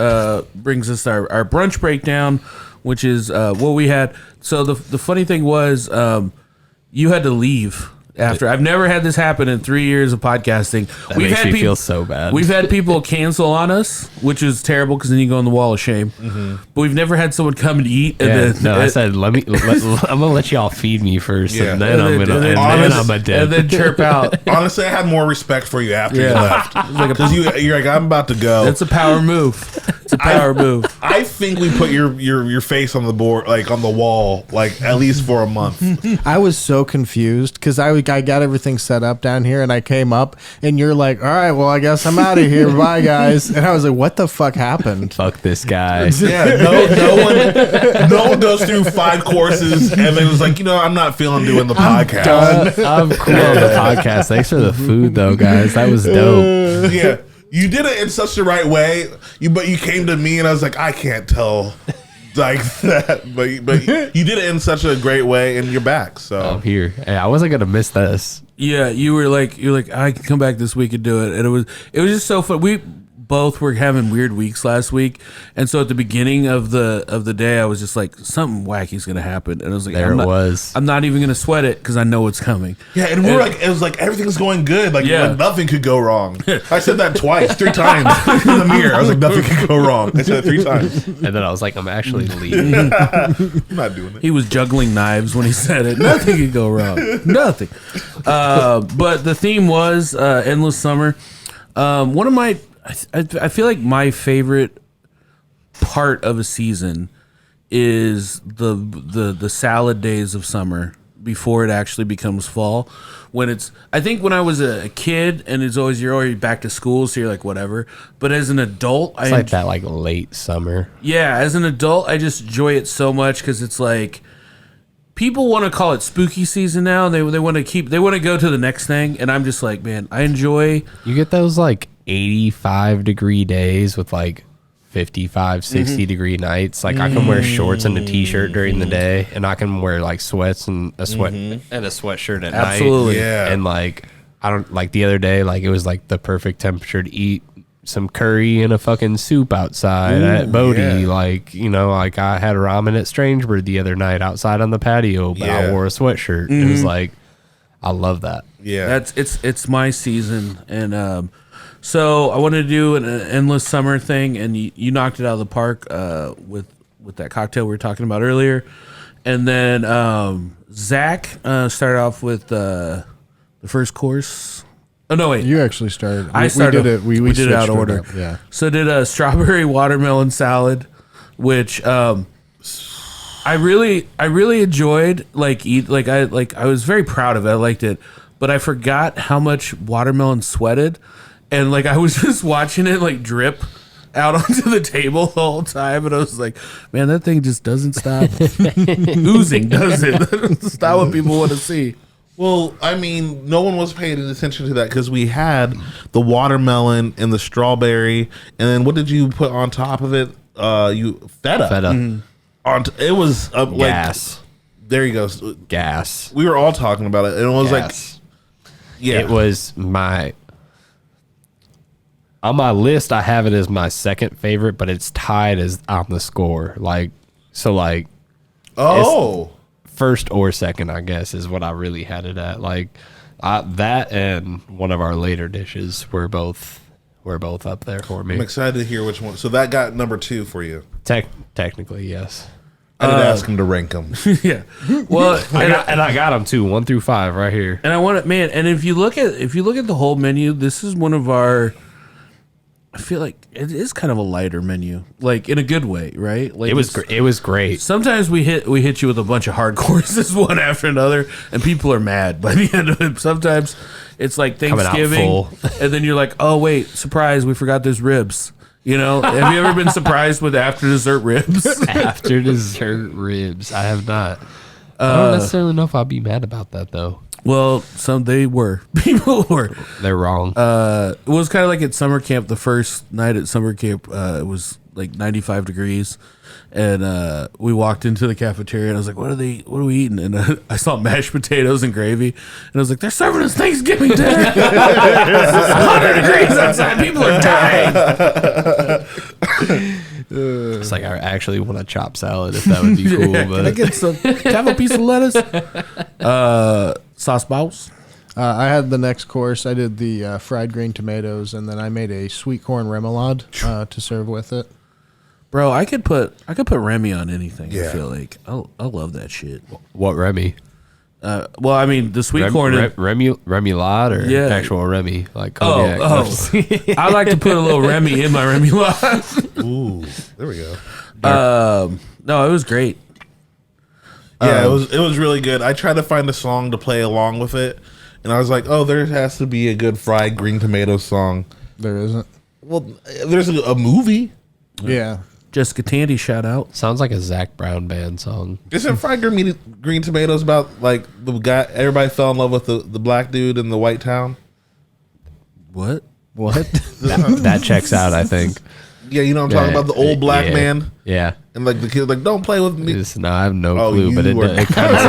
brings us our brunch breakdown, which is what we had. So the funny thing was, you had to leave after. I've never had this happen in 3 years of podcasting. That makes me feel so bad. We've had people cancel on us, which is terrible because then you go on the wall of shame. Mm-hmm. But we've never had someone come and eat. And then, I said, I'm gonna let y'all feed me first, and then I'm a dead. And then chirp out. Honestly, I had more respect for you after you left. Because you're like, I'm about to go. It's a power move. It's a power move. I think we put your face on the board, like on the wall, like at least for a month. I was so confused because I got everything set up down here and I came up and you're like, all right, well, I guess I'm out of here. Bye, guys. And I was like, what the fuck happened? Fuck this guy. Yeah, no one goes through 5 courses and then was like, I'm not feeling doing the podcast. I'm cool on the podcast. Thanks for the food, though, guys. That was dope. Yeah. You did it in such the right way, but you came to me and I was like, I can't tell like that, but you did it in such a great way, and you're back. So I'm here. Hey, I wasn't gonna miss this. Yeah, you're like, I can come back this week and do it, and it was just so fun. We both were having weird weeks last week, and so at the beginning of the day, I was just like, something wacky's gonna happen, and I was like, I'm not even gonna sweat it because I know it's coming. Yeah, and we were like, it was like everything's going good, like nothing could go wrong. I said that 3 times in the mirror. I was like, nothing could go wrong. I said it 3 times, and then I was like, I'm actually leaving. I'm not doing it. He was juggling knives when he said it. Nothing could go wrong. Nothing. But the theme was endless summer. One of my I feel like my favorite part of a season is the salad days of summer before it actually becomes fall. I think when I was a kid and it's always you're already back to school, so you're like whatever. But as an adult, it's like that like late summer. Yeah, as an adult, I just enjoy it so much because it's like people want to call it spooky season now. They want to go to the next thing, and I'm just like, man, I enjoy. You get those like 85-degree days with like 55, 60-degree nights. Like I can wear shorts and a t-shirt during the day, and I can wear like sweats and a sweatshirt at night. Absolutely. Yeah. And like I don't like the other day, like it was like the perfect temperature to eat some curry and a fucking soup outside at Bodie. Yeah. Like, like I had ramen at Strangebird the other night outside on the patio, but I wore a sweatshirt. It was like, I love that. Yeah. It's my season, and so I wanted to do an endless summer thing, and you knocked it out of the park with that cocktail we were talking about earlier. And then Zach started off with the first course. Oh no, wait. You actually started. I started. We did it out of switched order. up, yeah. So did a strawberry watermelon salad, which I really enjoyed. I was very proud of it. I liked it, but I forgot how much watermelon sweated, and like I was just watching it like drip out onto the table the whole time, and I was like, man, that thing just doesn't stop oozing, does it? That's not what people want to see. Well, I mean, no one was paying attention to that because we had the watermelon and the strawberry, and then what did you put on top of it? Feta. It was Gas. There you go. Gas. We were all talking about it, and it was Gas. yeah, It was on my list. I have it as my second favorite, but it's tied as on the score. First or second, I guess, is what I really had it at. That and one of our later dishes were both up there for me. I'm excited to hear which one. So that got number 2 for you. Technically, yes. I did ask him to rank them. Yeah. Well, I got them too, 1 through 5, right here. and I want it, man. And if you look at the whole menu, this is one of our. I feel like it is kind of a lighter menu, like in a good way, right? Like It was great. Sometimes we hit you with a bunch of hard courses one after another, and people are mad by the end of it. Sometimes it's like Thanksgiving, full. and then you're like, oh wait, surprise, we forgot there's ribs. You know, have you ever been surprised with after dessert ribs? After dessert ribs, I have not. I don't necessarily know if I'll be mad about that though. Well, they were. People were. They're wrong. It was kind of like at summer camp. The first night at summer camp, it was like 95 degrees, and we walked into the cafeteria, and I was like, "What are we eating?" And I saw mashed potatoes and gravy, and I was like, "They're serving us Thanksgiving dinner." It's 100 degrees outside. People are dying. It's like I actually want a chopped salad if that would be cool. Can I But get some? Can I have a piece of lettuce? Sauce balls. I had the next course. I did the fried green tomatoes, and then I made a sweet corn remoulade to serve with it. Bro, I could put Remy on anything. I Yeah. feel like I love that shit. what Remy? Well, I mean the sweet corn. Remoulade or Yeah. actual Remy like cognac? I like to put a little Remy in my remoulade. Ooh, there we go. No, it was great. Yeah, it was really good. I tried to find a song to play along with it, and I was like, oh, there has to be a good fried green tomato song. There isn't. Well, there's a movie. Yeah. Jessica Tandy shout out. Sounds like a Zach Brown band song. Isn't fried green tomatoes about like the guy everybody fell in love with the black dude in the white town? What? That checks out, I think. Yeah, you know what I'm talking about, the old black man. Yeah. And like the kid's like, don't play with me. No, I have no Oh, clue, but it kind of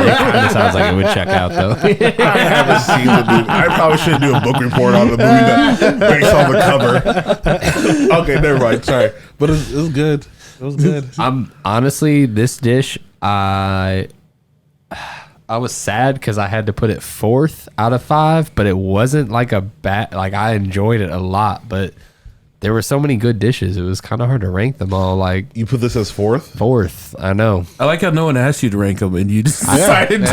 sounds like it would check out though. I haven't seen the movie. I probably should do a book report on the movie that based on the cover. Okay, never mind. Sorry, but it was good. It was good. I'm honestly, this dish, I was sad because I had to put it 4th out of 5, but it wasn't like a bad. Like I enjoyed it a lot, but there were so many good dishes. It was kind of hard to rank them all. Like You put this as 4th? 4th, I know. I like how no one asked you to rank them, and you just decided to.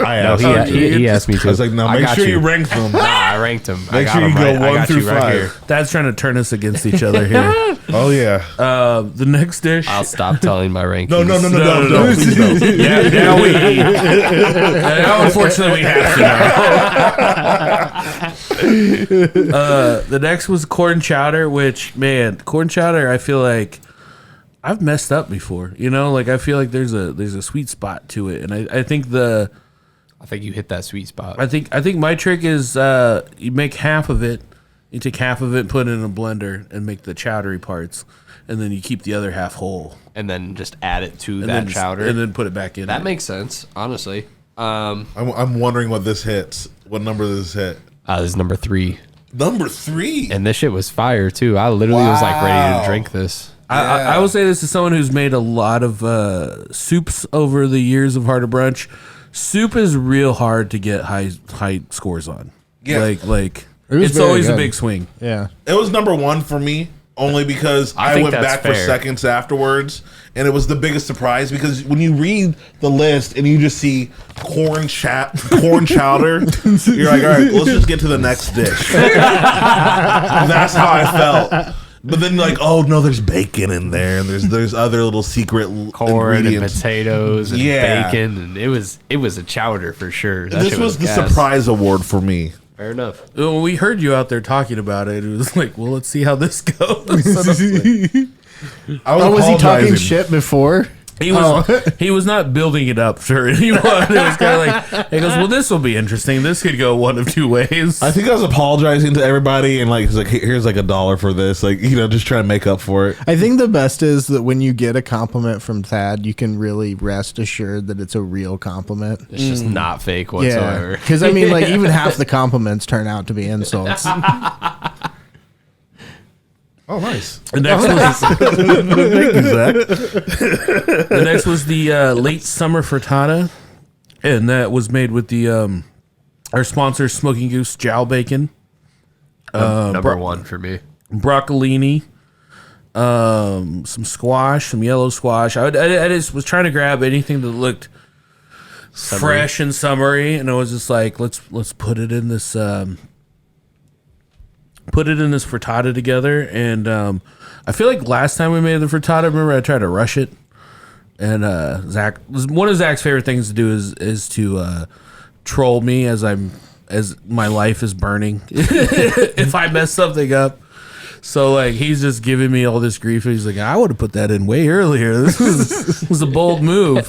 I No, asked. he asked me to. I was like, no, I make got sure you rank them. Nah, I ranked them. I Make got sure you them go right. I 1 got through you right 5. here. Dad's trying to turn us against each other here. Oh yeah. The next dish. I'll stop telling my rankings. No, please don't. Yeah, now we eat. Now, unfortunately, we have to know. The next was corn chowder, which, man, corn chowder, I feel like I've messed up before. You know, like I feel like there's a sweet spot to it, and I think you hit that sweet spot. I think my trick is you make half of it, you take half of it, put it in a blender, and make the chowdery parts, and then you keep the other half whole, And then just add it to and that then chowder. and then put it back in. That makes sense, honestly. I'm wondering what this hits. What number does this hit? This is number 3. Number 3. And this shit was fire, too. I literally was like ready to drink this. I will say this is someone who's made a lot of soups over the years of Harder Brunch. Soup is real hard to get high scores on. Yeah. Like It was it's very always good. a big swing. Yeah. It was number 1 for me. only because I think went that's back for fair. seconds afterwards, and it was the biggest surprise because when you read the list and you just see corn chowder, you're like, all right, let's just get to the next dish. That's how I felt. But then, like, oh no, there's bacon in there, and there's other little secret Corn and ingredients. potatoes and Yeah. bacon, and it was a chowder for sure. That This shit was the gas. surprise award for me. Fair enough. When we heard you out there talking about it, it was like, well, let's see how this goes. I was, Was he talking apologizing. shit before? He was not building it up for anyone. It was kind of like, he goes, well, this will be interesting. This could go one of two ways. I think I was apologizing to everybody, and like, he's like, here's like $1 for this, like, you know, just trying to make up for it. I think the best is that when you get a compliment from Thad, you can really rest assured that it's a real compliment. It's just not fake Yeah, whatsoever. because I mean, like even half the compliments turn out to be insults. Oh, nice. The next was, Thank you, Zach. the next was the late summer frittata, and that was made with the our sponsor Smoking Goose jowl bacon, Number one for me. broccolini, some squash, some yellow squash. I just was trying to grab anything that looked fresh and summery, and I was just like, let's put it in this frittata together. And I feel like last time we made the frittata, remember I tried to rush it, and Zach, one of Zach's favorite things to do is to troll me as my life is burning if I mess something up. So like he's just giving me all this grief. He's like, I would have put that in way earlier. This was a bold move.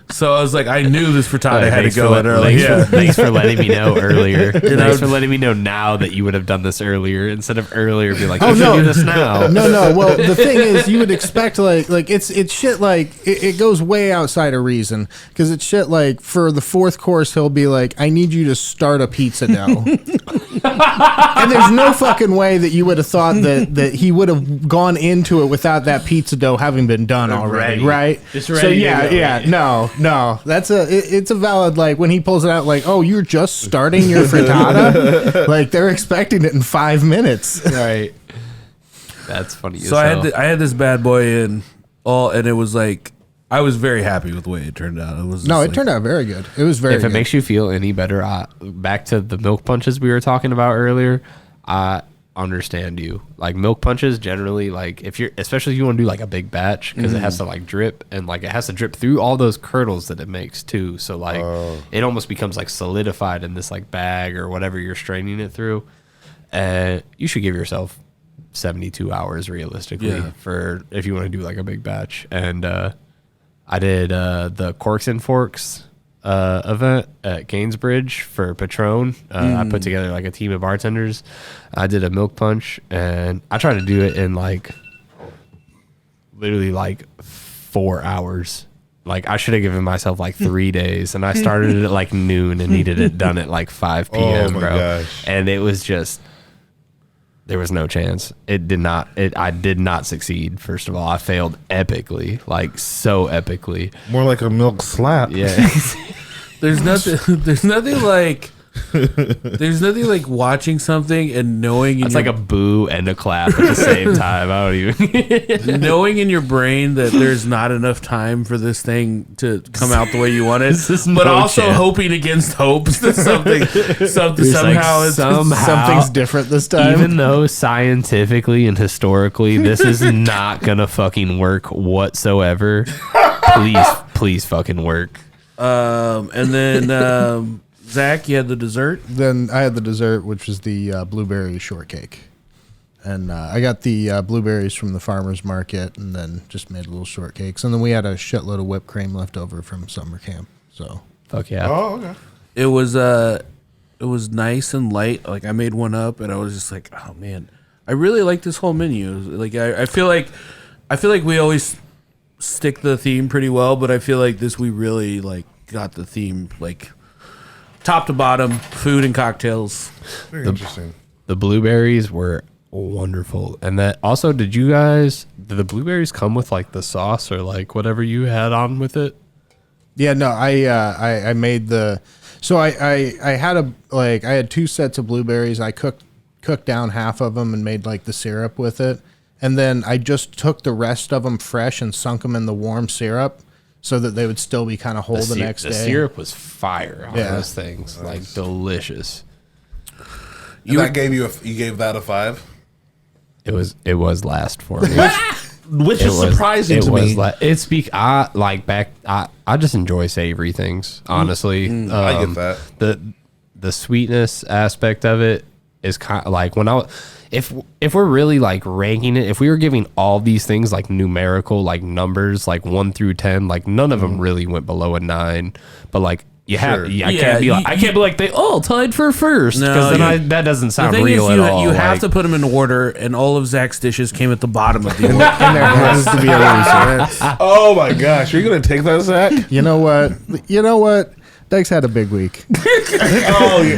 So I was like, I knew this frittata had to go in early. Thanks for letting me know earlier. Thanks for letting me know now that you would have done this earlier instead of earlier. Be like, you should do this now. No. Well, the thing is, you would expect like it's shit like it goes way outside of reason because it's shit like for the fourth course he'll be like, I need you to start a pizza dough, and there's no fucking way that you would have thought that he would have gone into it without that pizza dough having been done already, right? Just So ready to yeah, go. no, it's a valid like when he pulls it out like, oh, you're just starting your frittata, like they're expecting it in 5 minutes. Right. That's funny. So I had this bad boy in and it was like I was very happy with the way it turned out. It was No, it turned out very good. It was very If good. it makes you feel any better, back to the milk punches we were talking about earlier, I understand you. Like milk punches generally, like especially if you want to do like a big batch because it has to like drip and like it has to drip through all those curdles that it makes too. So like it almost becomes like solidified in this like bag or whatever you're straining it through. And you should give yourself 72 hours realistically for if you want to do like a big batch. And I did the Corks and Forks event at Gainsbridge for Patron. I put together like a team of bartenders. I did a milk punch and I tried to do it in like literally like 4 hours. Like I should have given myself like 3 days, and I started it at like noon and needed it done at like 5 p.m. my bro. gosh. And it was just there was no chance. I did not succeed. First of all, I failed epically, like so epically. More like a milk slap. Yeah. There's nothing like watching something and knowing It's like a boo and a clap at the same time. I don't even. knowing in your brain that there's not enough time for this thing to come out the way you want it, is but no also chance. hoping against hope that somehow something's different this time. Even though scientifically and historically this is not gonna fucking work whatsoever, please fucking work. And then Zach, you had the dessert. Then I had the dessert, which was the blueberry shortcake. And I got the blueberries from the farmer's market and then just made little shortcakes. And then we had a shitload of whipped cream left over from summer camp. So Fuck yeah. Oh, okay. It was nice and light. Like I made one up and I was just like, oh man, I really like this whole menu. Like I feel like we always stick the theme pretty well, but I feel like this we really like got the theme like top to bottom, food and cocktails. Very interesting. The blueberries were wonderful. And that also, did the blueberries come with like the sauce or like whatever you had on with it? yeah, no, I made the. So I had 2 sets of blueberries. I cooked down half of them and made like the syrup with it. and then I just took the rest of them fresh and sunk them in the warm syrup so that they would still be kind of whole the next day. The syrup was fire on those things, like delicious. You gave that a 5? It was last for me. Which is surprising to me. I just enjoy savory things, honestly. I get that. The sweetness aspect of it is kind of like if we're really like ranking it, if we were giving all these things like numerical like numbers like 1 through 10, like none of them really went below a 9. But like I can't be like they all tied for first, because that doesn't sound real at all. You have to put them in order, and all of Zach's dishes came at the bottom of the order. And there has to be a reason. Oh my gosh, are you gonna take that, Zach? You know what? Dyke's had a big week.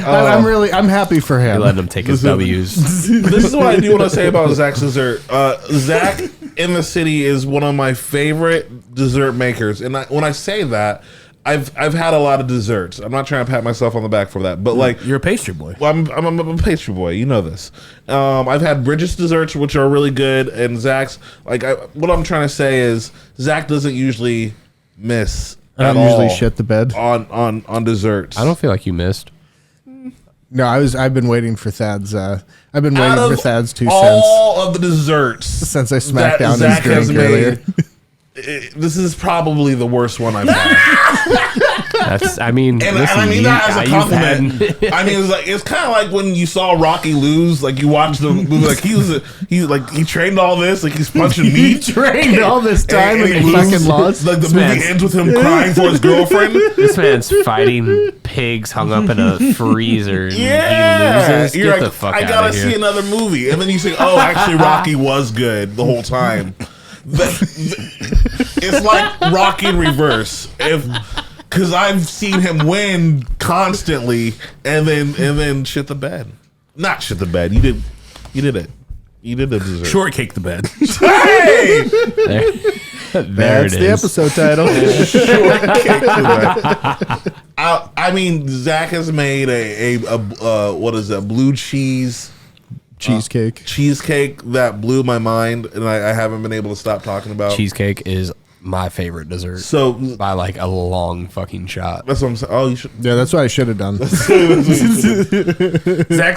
I'm happy for him. Letting him take his W's. This is what I do want to say about Zach's dessert. Zach in the city is one of my favorite dessert makers, and when I say that, I've had a lot of desserts. I'm not trying to pat myself on the back for that, but like you're a pastry boy. Well, I'm a pastry boy. You know this. I've had Bridget's desserts, which are really good, and Zach's what I'm trying to say is Zach doesn't usually miss. I don't usually shit the bed on desserts. I don't feel like you missed. No, I've been waiting for Thad's. I've been waiting for Thad's 2 cents. All of the desserts since I smacked down Zach his drink earlier. This is probably the worst one I've had. I mean that as a compliment. It's kind of like when you saw Rocky lose. Like you watched the movie, like he trained all this, like he's punching meat. He trained all this time and he fucking lost. Like the movie ends with him crying for his girlfriend. This man's fighting pigs hung up in a freezer. And he loses. You're Get the fuck out of here. I gotta see another movie, and then you say, "Oh, actually, Rocky was good the whole time." It's like Rocky in reverse. Because I've seen him win constantly, and then shit the bed. Not shit the bed. You did it. You did the dessert. Shortcake the bed. Hey! That's the episode title. Shortcake the bed. I mean, Zach has made a what is that? Blue cheesecake that blew my mind, and I haven't been able to stop talking about. Cheesecake is my favorite dessert. So by like a long fucking shot. That's what I'm saying. Oh, you should. Yeah, that's what I should have done. Zach's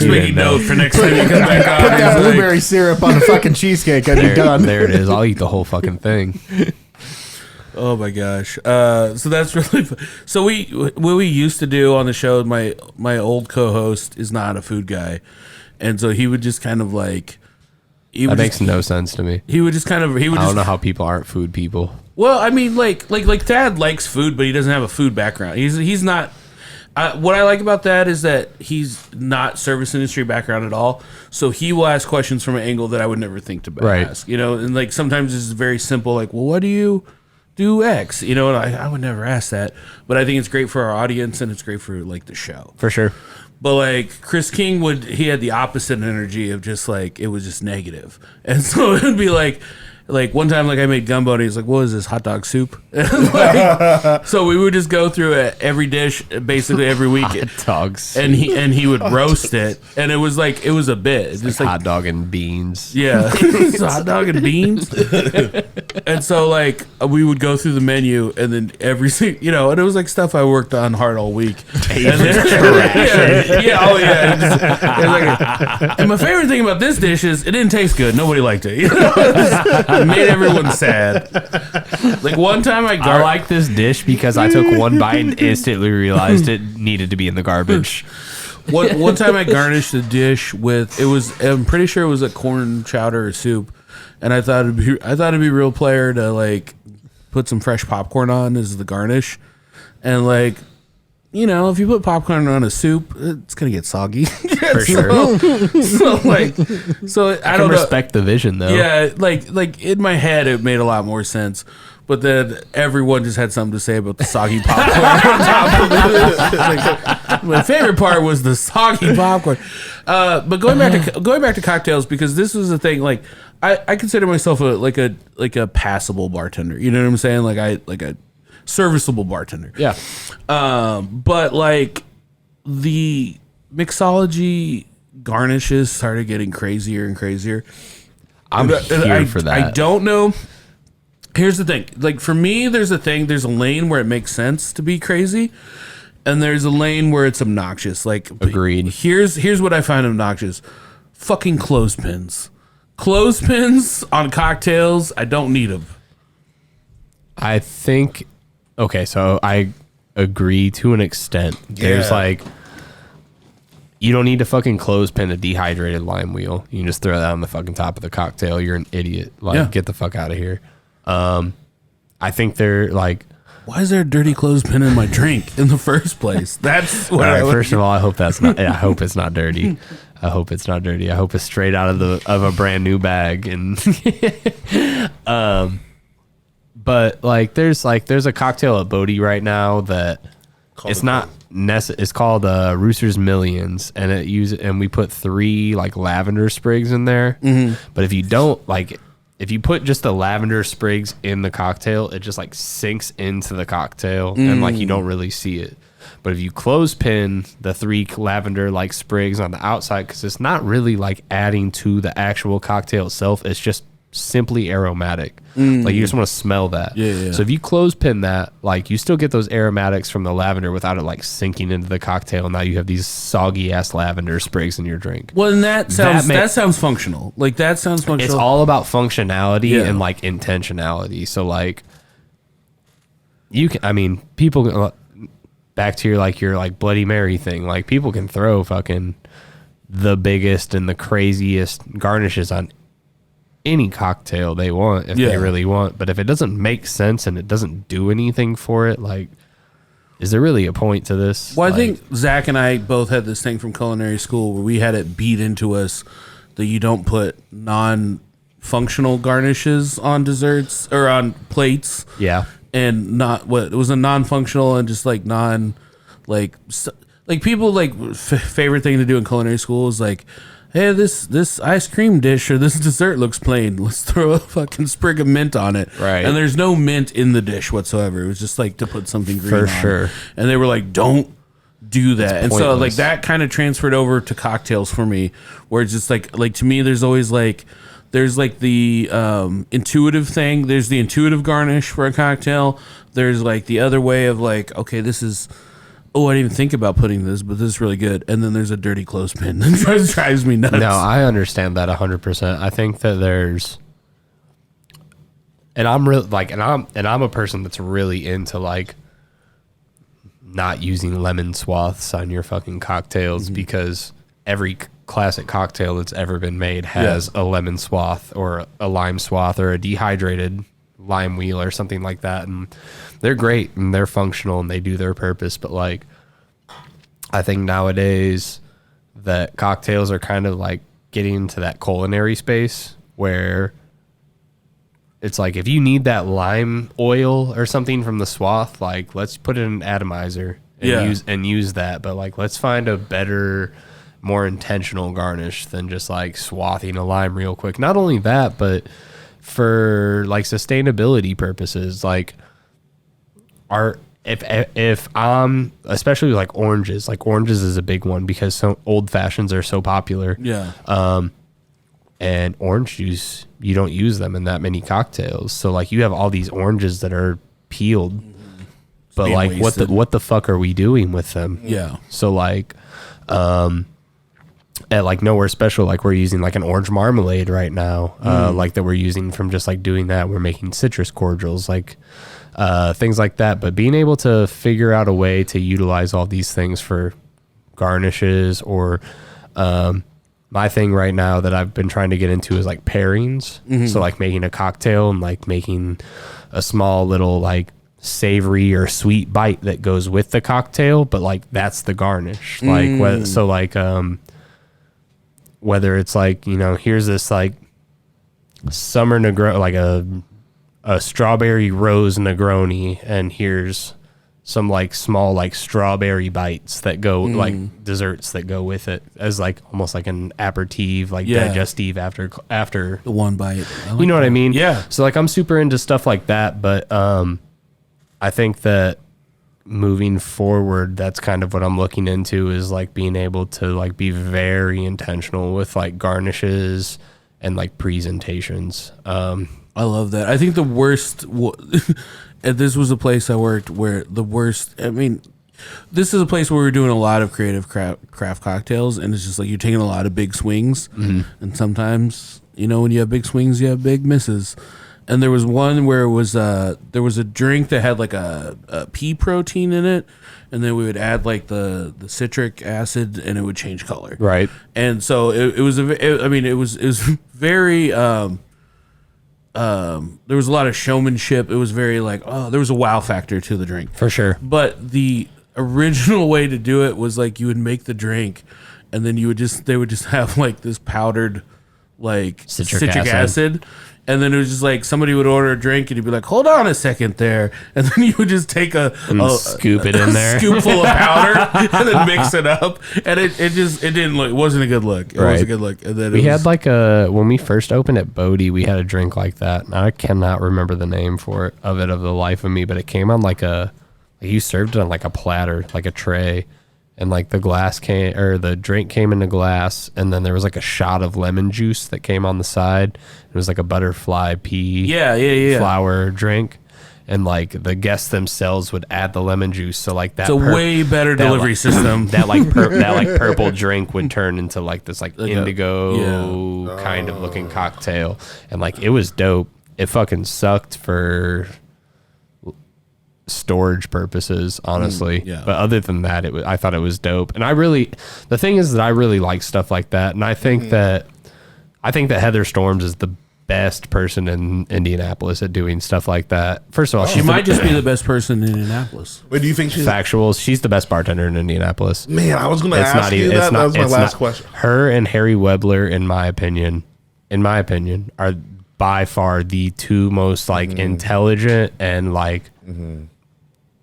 making note for next time you come back on. Put that blueberry syrup on the fucking cheesecake. I'd be done. There it is. I'll eat the whole fucking thing. Oh my gosh. So that's really so what we used to do on the show, my old co-host is not a food guy. And so he would just kind of like that makes no sense to me. I don't know how people aren't food people. Well, I mean, like Thad likes food, but he doesn't have a food background. He's not. What I like about that is that he's not service industry background at all. So he will ask questions from an angle that I would never think to ask. You know, and like sometimes it's very simple. Like, well, what do you do X? You know, and I would never ask that. But I think it's great for our audience and it's great for like the show for sure. But like Chris King he had the opposite energy of just like it was just negative, and so it would be like one time like I made gumbo and he's like, what is this, hot dog soup? So we would just go through every dish basically every week, hot dogs, and he would roast it, and it was a bit it's just like hot dog and beans. Yeah, it's hot dog and beans. And so like we would go through the menu, and then and it was like stuff I worked on hard all week. And my favorite thing about this dish is it didn't taste good. Nobody liked it. It made everyone sad. Like one time I like this dish because I took one bite and instantly realized it needed to be in the garbage. One time I garnished the dish with I'm pretty sure it was a corn chowder or soup, and I thought it'd be real player to like put some fresh popcorn on as the garnish, and like. You know, if you put popcorn on a soup, it's gonna get soggy. For sure. So I don't respect the vision though. Yeah, like in my head, it made a lot more sense. But then everyone just had something to say about the soggy popcorn on top of it. My favorite part was the soggy popcorn. But going back to cocktails, because this was the thing. Like I consider myself a passable bartender. You know what I'm saying? Like a serviceable bartender. Yeah. But like the mixology garnishes started getting crazier and crazier. I'm here for that. I don't know. Here's the thing. Like, for me, there's a lane where it makes sense to be crazy, and there's a lane where it's obnoxious. Like, agreed. Here's what I find obnoxious. Fucking clothespins. Clothespins on cocktails, I don't need them. I think, okay, so I agree to an extent. There's like, you don't need to fucking clothespin a dehydrated lime wheel. You can just throw that on the fucking top of the cocktail. You're an idiot. Like, get the fuck out of here. I think they're like, why is there a dirty clothespin in my drink in the first place? That's what first of all, I hope that's not. I hope it's not dirty. I hope it's not dirty. I hope it's straight out of a brand new bag. And but like there's a cocktail at Bodie right now that it's not it's called Rooster's Millions, and we put 3 like lavender sprigs in there. But if you don't like. If you put just the lavender sprigs in the cocktail, it just like sinks into the cocktail and like you don't really see it. But if you clothespin the 3 lavender like sprigs on the outside, because it's not really like adding to the actual cocktail itself, it's just simply aromatic. Like you just want to smell that. Yeah. So if you clothespin that, like you still get those aromatics from the lavender without it like sinking into the cocktail. Now you have these soggy ass lavender sprigs in your drink. Well, and that sounds functional. Like that sounds functional. It's all about functionality and like intentionality. So like you can, I mean, people back to your like Bloody Mary thing. Like people can throw fucking the biggest and the craziest garnishes on any cocktail they want if they really want, but if it doesn't make sense and it doesn't do anything for it, like, is there really a point to this? Well, like, I think Zach and I both had this thing from culinary school where we had it beat into us that you don't put non-functional garnishes on desserts or on plates. Yeah, and not what it was a non-functional and just like non like people like favorite thing to do in culinary school is like, hey, this ice cream dish or this dessert looks plain. Let's throw a fucking sprig of mint on it. Right. And there's no mint in the dish whatsoever. It was just like to put something green on. For sure. And they were like, don't do that. And so like that kind of transferred over to cocktails for me, where it's just like to me there's always like there's like the intuitive thing. There's the intuitive garnish for a cocktail. There's like the other way of like, okay, this is I didn't even think about putting this, but this is really good. And then there's a dirty clothespin that drives me nuts. No, I understand that 100%. I think that there's, and I'm really like, and I'm a person that's really into like not using lemon swaths on your fucking cocktails because every classic cocktail that's ever been made has a lemon swath or a lime swath or a dehydrated lime wheel or something like that, and they're great and they're functional and they do their purpose. But like, I think nowadays that cocktails are kind of like getting into that culinary space where it's like, if you need that lime oil or something from the swath, like let's put it in an atomizer and use that. But like, let's find a better, more intentional garnish than just like swathing a lime real quick. Not only that, but for like sustainability purposes, like if I'm especially like oranges is a big one because some old fashions are so popular. And orange juice, you don't use them in that many cocktails. So like you have all these oranges that are peeled, but like wasted. what the fuck are we doing with them? Yeah. So like at like Nowhere Special, like we're using like an orange marmalade right now, like that we're using from just like doing that. We're making citrus cordials, like things like that. But being able to figure out a way to utilize all these things for garnishes or my thing right now that I've been trying to get into is like pairings. So like making a cocktail and like making a small little like savory or sweet bite that goes with the cocktail, but like that's the garnish. Like so like whether it's like, you know, here's this like summer Negroni, like a strawberry rose Negroni, and here's some like small like strawberry bites that go like desserts that go with it as like almost like an aperitif, like digestive after the one bite. Like, you know what I mean? Yeah. So like I'm super into stuff like that, but I think that moving forward, that's kind of what I'm looking into, is like being able to like be very intentional with like garnishes and like presentations. I love that. I think the worst, and this was a place I worked where the worst, I mean, this is a place where we're doing a lot of creative craft cocktails, and it's just like you're taking a lot of big swings, and sometimes, you know, when you have big swings, you have big misses. And there was one where it was there was a drink that had like a pea protein in it, and then we would add like the citric acid, and it would change color. Right. And so it was it was very there was a lot of showmanship. It was very like, oh, there was a wow factor to the drink. For sure. But the original way to do it was like you would make the drink, and then they would just have like this powdered like citric acid. And then it was just like somebody would order a drink and you'd be like, hold on a second there. And then you would just take a scoop it in there. Scoopful of powder and then mix it up. And it didn't look, it wasn't a good look. It wasn't a good look. And then we had like when we first opened at Bodie, we had a drink like that. I cannot remember the name of the life of me, but it came on you served it on like a platter, like a tray. And like the drink came in a glass, and then there was like a shot of lemon juice that came on the side. It was like a butterfly pea flower drink. And like the guests themselves would add the lemon juice. So like that, it's a way better delivery system. That purple drink would turn into like this like indigo kind of looking cocktail. And like it was dope. It fucking sucked for storage purposes, honestly. But other than that, I thought it was dope. And the thing is that I really like stuff like that. And I think that Heather Storms is the best person in Indianapolis at doing stuff like that. First of all, she might just be the best person in Indianapolis. Wait, do you think she's factuals? She's the best bartender in Indianapolis. Man, I was going to ask you that. That was my last question. Her and Harry Webler, in my opinion, are by far the two most like intelligent and like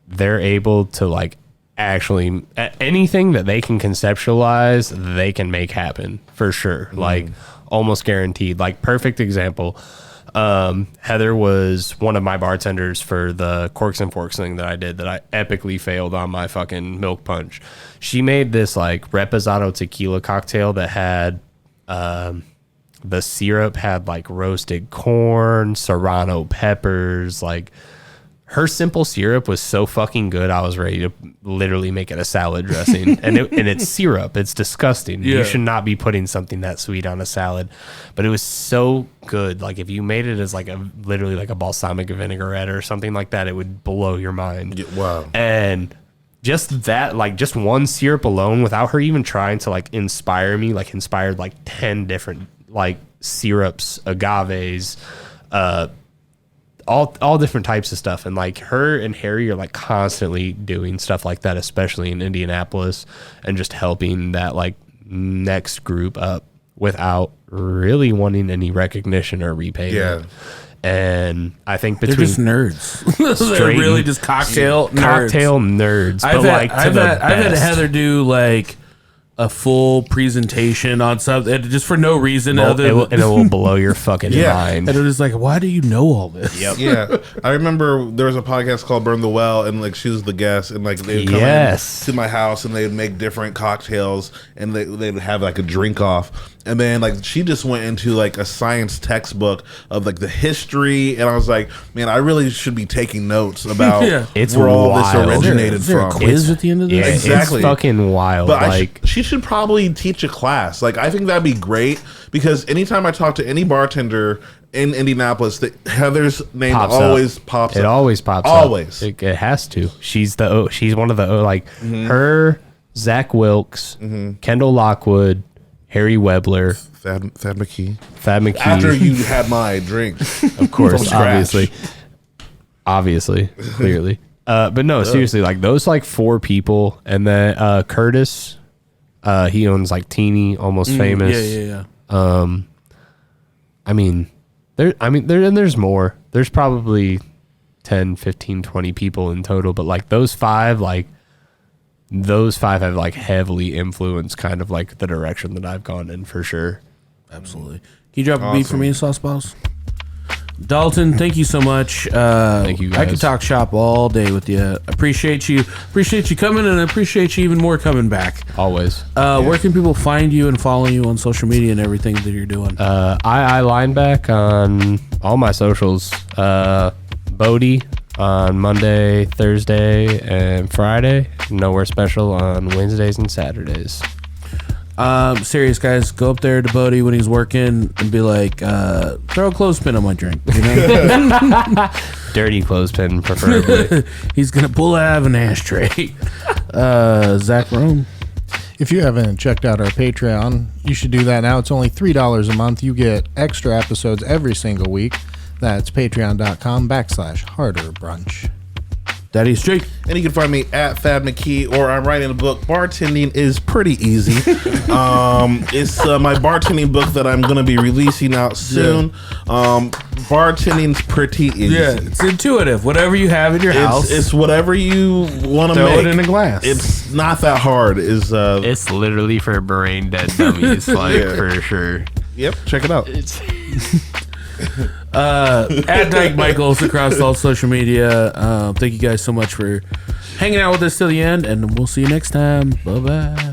they're able to like actually anything that they can conceptualize, they can make happen for sure. Like almost guaranteed. Like perfect example. Heather was one of my bartenders for the Corks and Forks thing that I did that I epically failed on my fucking milk punch. She made this like reposado tequila cocktail that had the syrup had like roasted corn, serrano peppers, like her simple syrup was so fucking good. I was ready to literally make it a salad dressing, and it's syrup. It's disgusting. Yeah. You should not be putting something that sweet on a salad, but it was so good. Like if you made it as like literally like a balsamic vinaigrette or something like that, it would blow your mind. Yeah, wow. And just that, like just one syrup alone, without her even trying to like inspire me, like inspired like 10 different like syrups, agaves, all different types of stuff. And like her and Harry are like constantly doing stuff like that, especially in Indianapolis, and just helping that like next group up without really wanting any recognition or repayment. Yeah. And I think between they're just nerds. They're really just cocktail nerds. I've had Heather do like a full presentation on something just for no reason and it will blow your fucking mind. And it was like, why do you know all this? Yep. Yeah. I remember there was a podcast called Burn the Well, and like she was the guest, and like they'd come in to my house and they'd make different cocktails, and they'd have like a drink off. And then like she just went into like a science textbook of like the history, and I was like, man, I really should be taking notes about where all this originated Is there from. a quiz at the end of this? Yeah, exactly. It's fucking wild. But she should probably teach a class. Like I think that'd be great, because anytime I talk to any bartender in Indianapolis, Heather's name always pops up. It always pops up. Always. It has to. She's one of the like her, Zach Wilkes, Kendall Lockwood, Harry Webler, Thad Mckee. After you had my drink, of course, obviously, clearly. But no, seriously, like those like 4 people, and then Curtis, he owns like Teeny, Almost Famous. Yeah. There's more. There's probably 10, 15, 20 people in total, but like those 5 have like heavily influenced kind of like the direction that I've gone in for sure. Absolutely. Can you drop a beat for me, Sauce Balls? Dalton, thank you so much. Thank you, guys. I could talk shop all day with you. Appreciate you coming, and I appreciate you even more coming back. Always. Where can people find you and follow you on social media and everything that you're doing? I Lineback on all my socials. Bodie on Monday, Thursday, and Friday. Nowhere Special on Wednesdays and Saturdays. Serious guys, go up there to Bodie when he's working and be like, throw a clothespin on my drink. You know? Dirty clothespin, preferably. He's gonna pull out of an ashtray. Zach Rome. If you haven't checked out our Patreon, you should do that now. It's only $3 a month. You get extra episodes every single week. That's patreon.com/Harder Brunch. Daddy's Jake. And you can find me at Thad Mckee, or I'm writing a book. Bartending is pretty easy. It's my bartending book that I'm going to be releasing out soon. Bartending's pretty easy. Yeah, it's intuitive. Whatever you have in your house, it's whatever you want to throw make. it in a glass. It's not that hard. It's literally for brain dead dummies, for sure. Yep, check it out. At Dyke Michaels across all social media. Thank you guys so much for hanging out with us till the end, and we'll see you next time. Bye bye.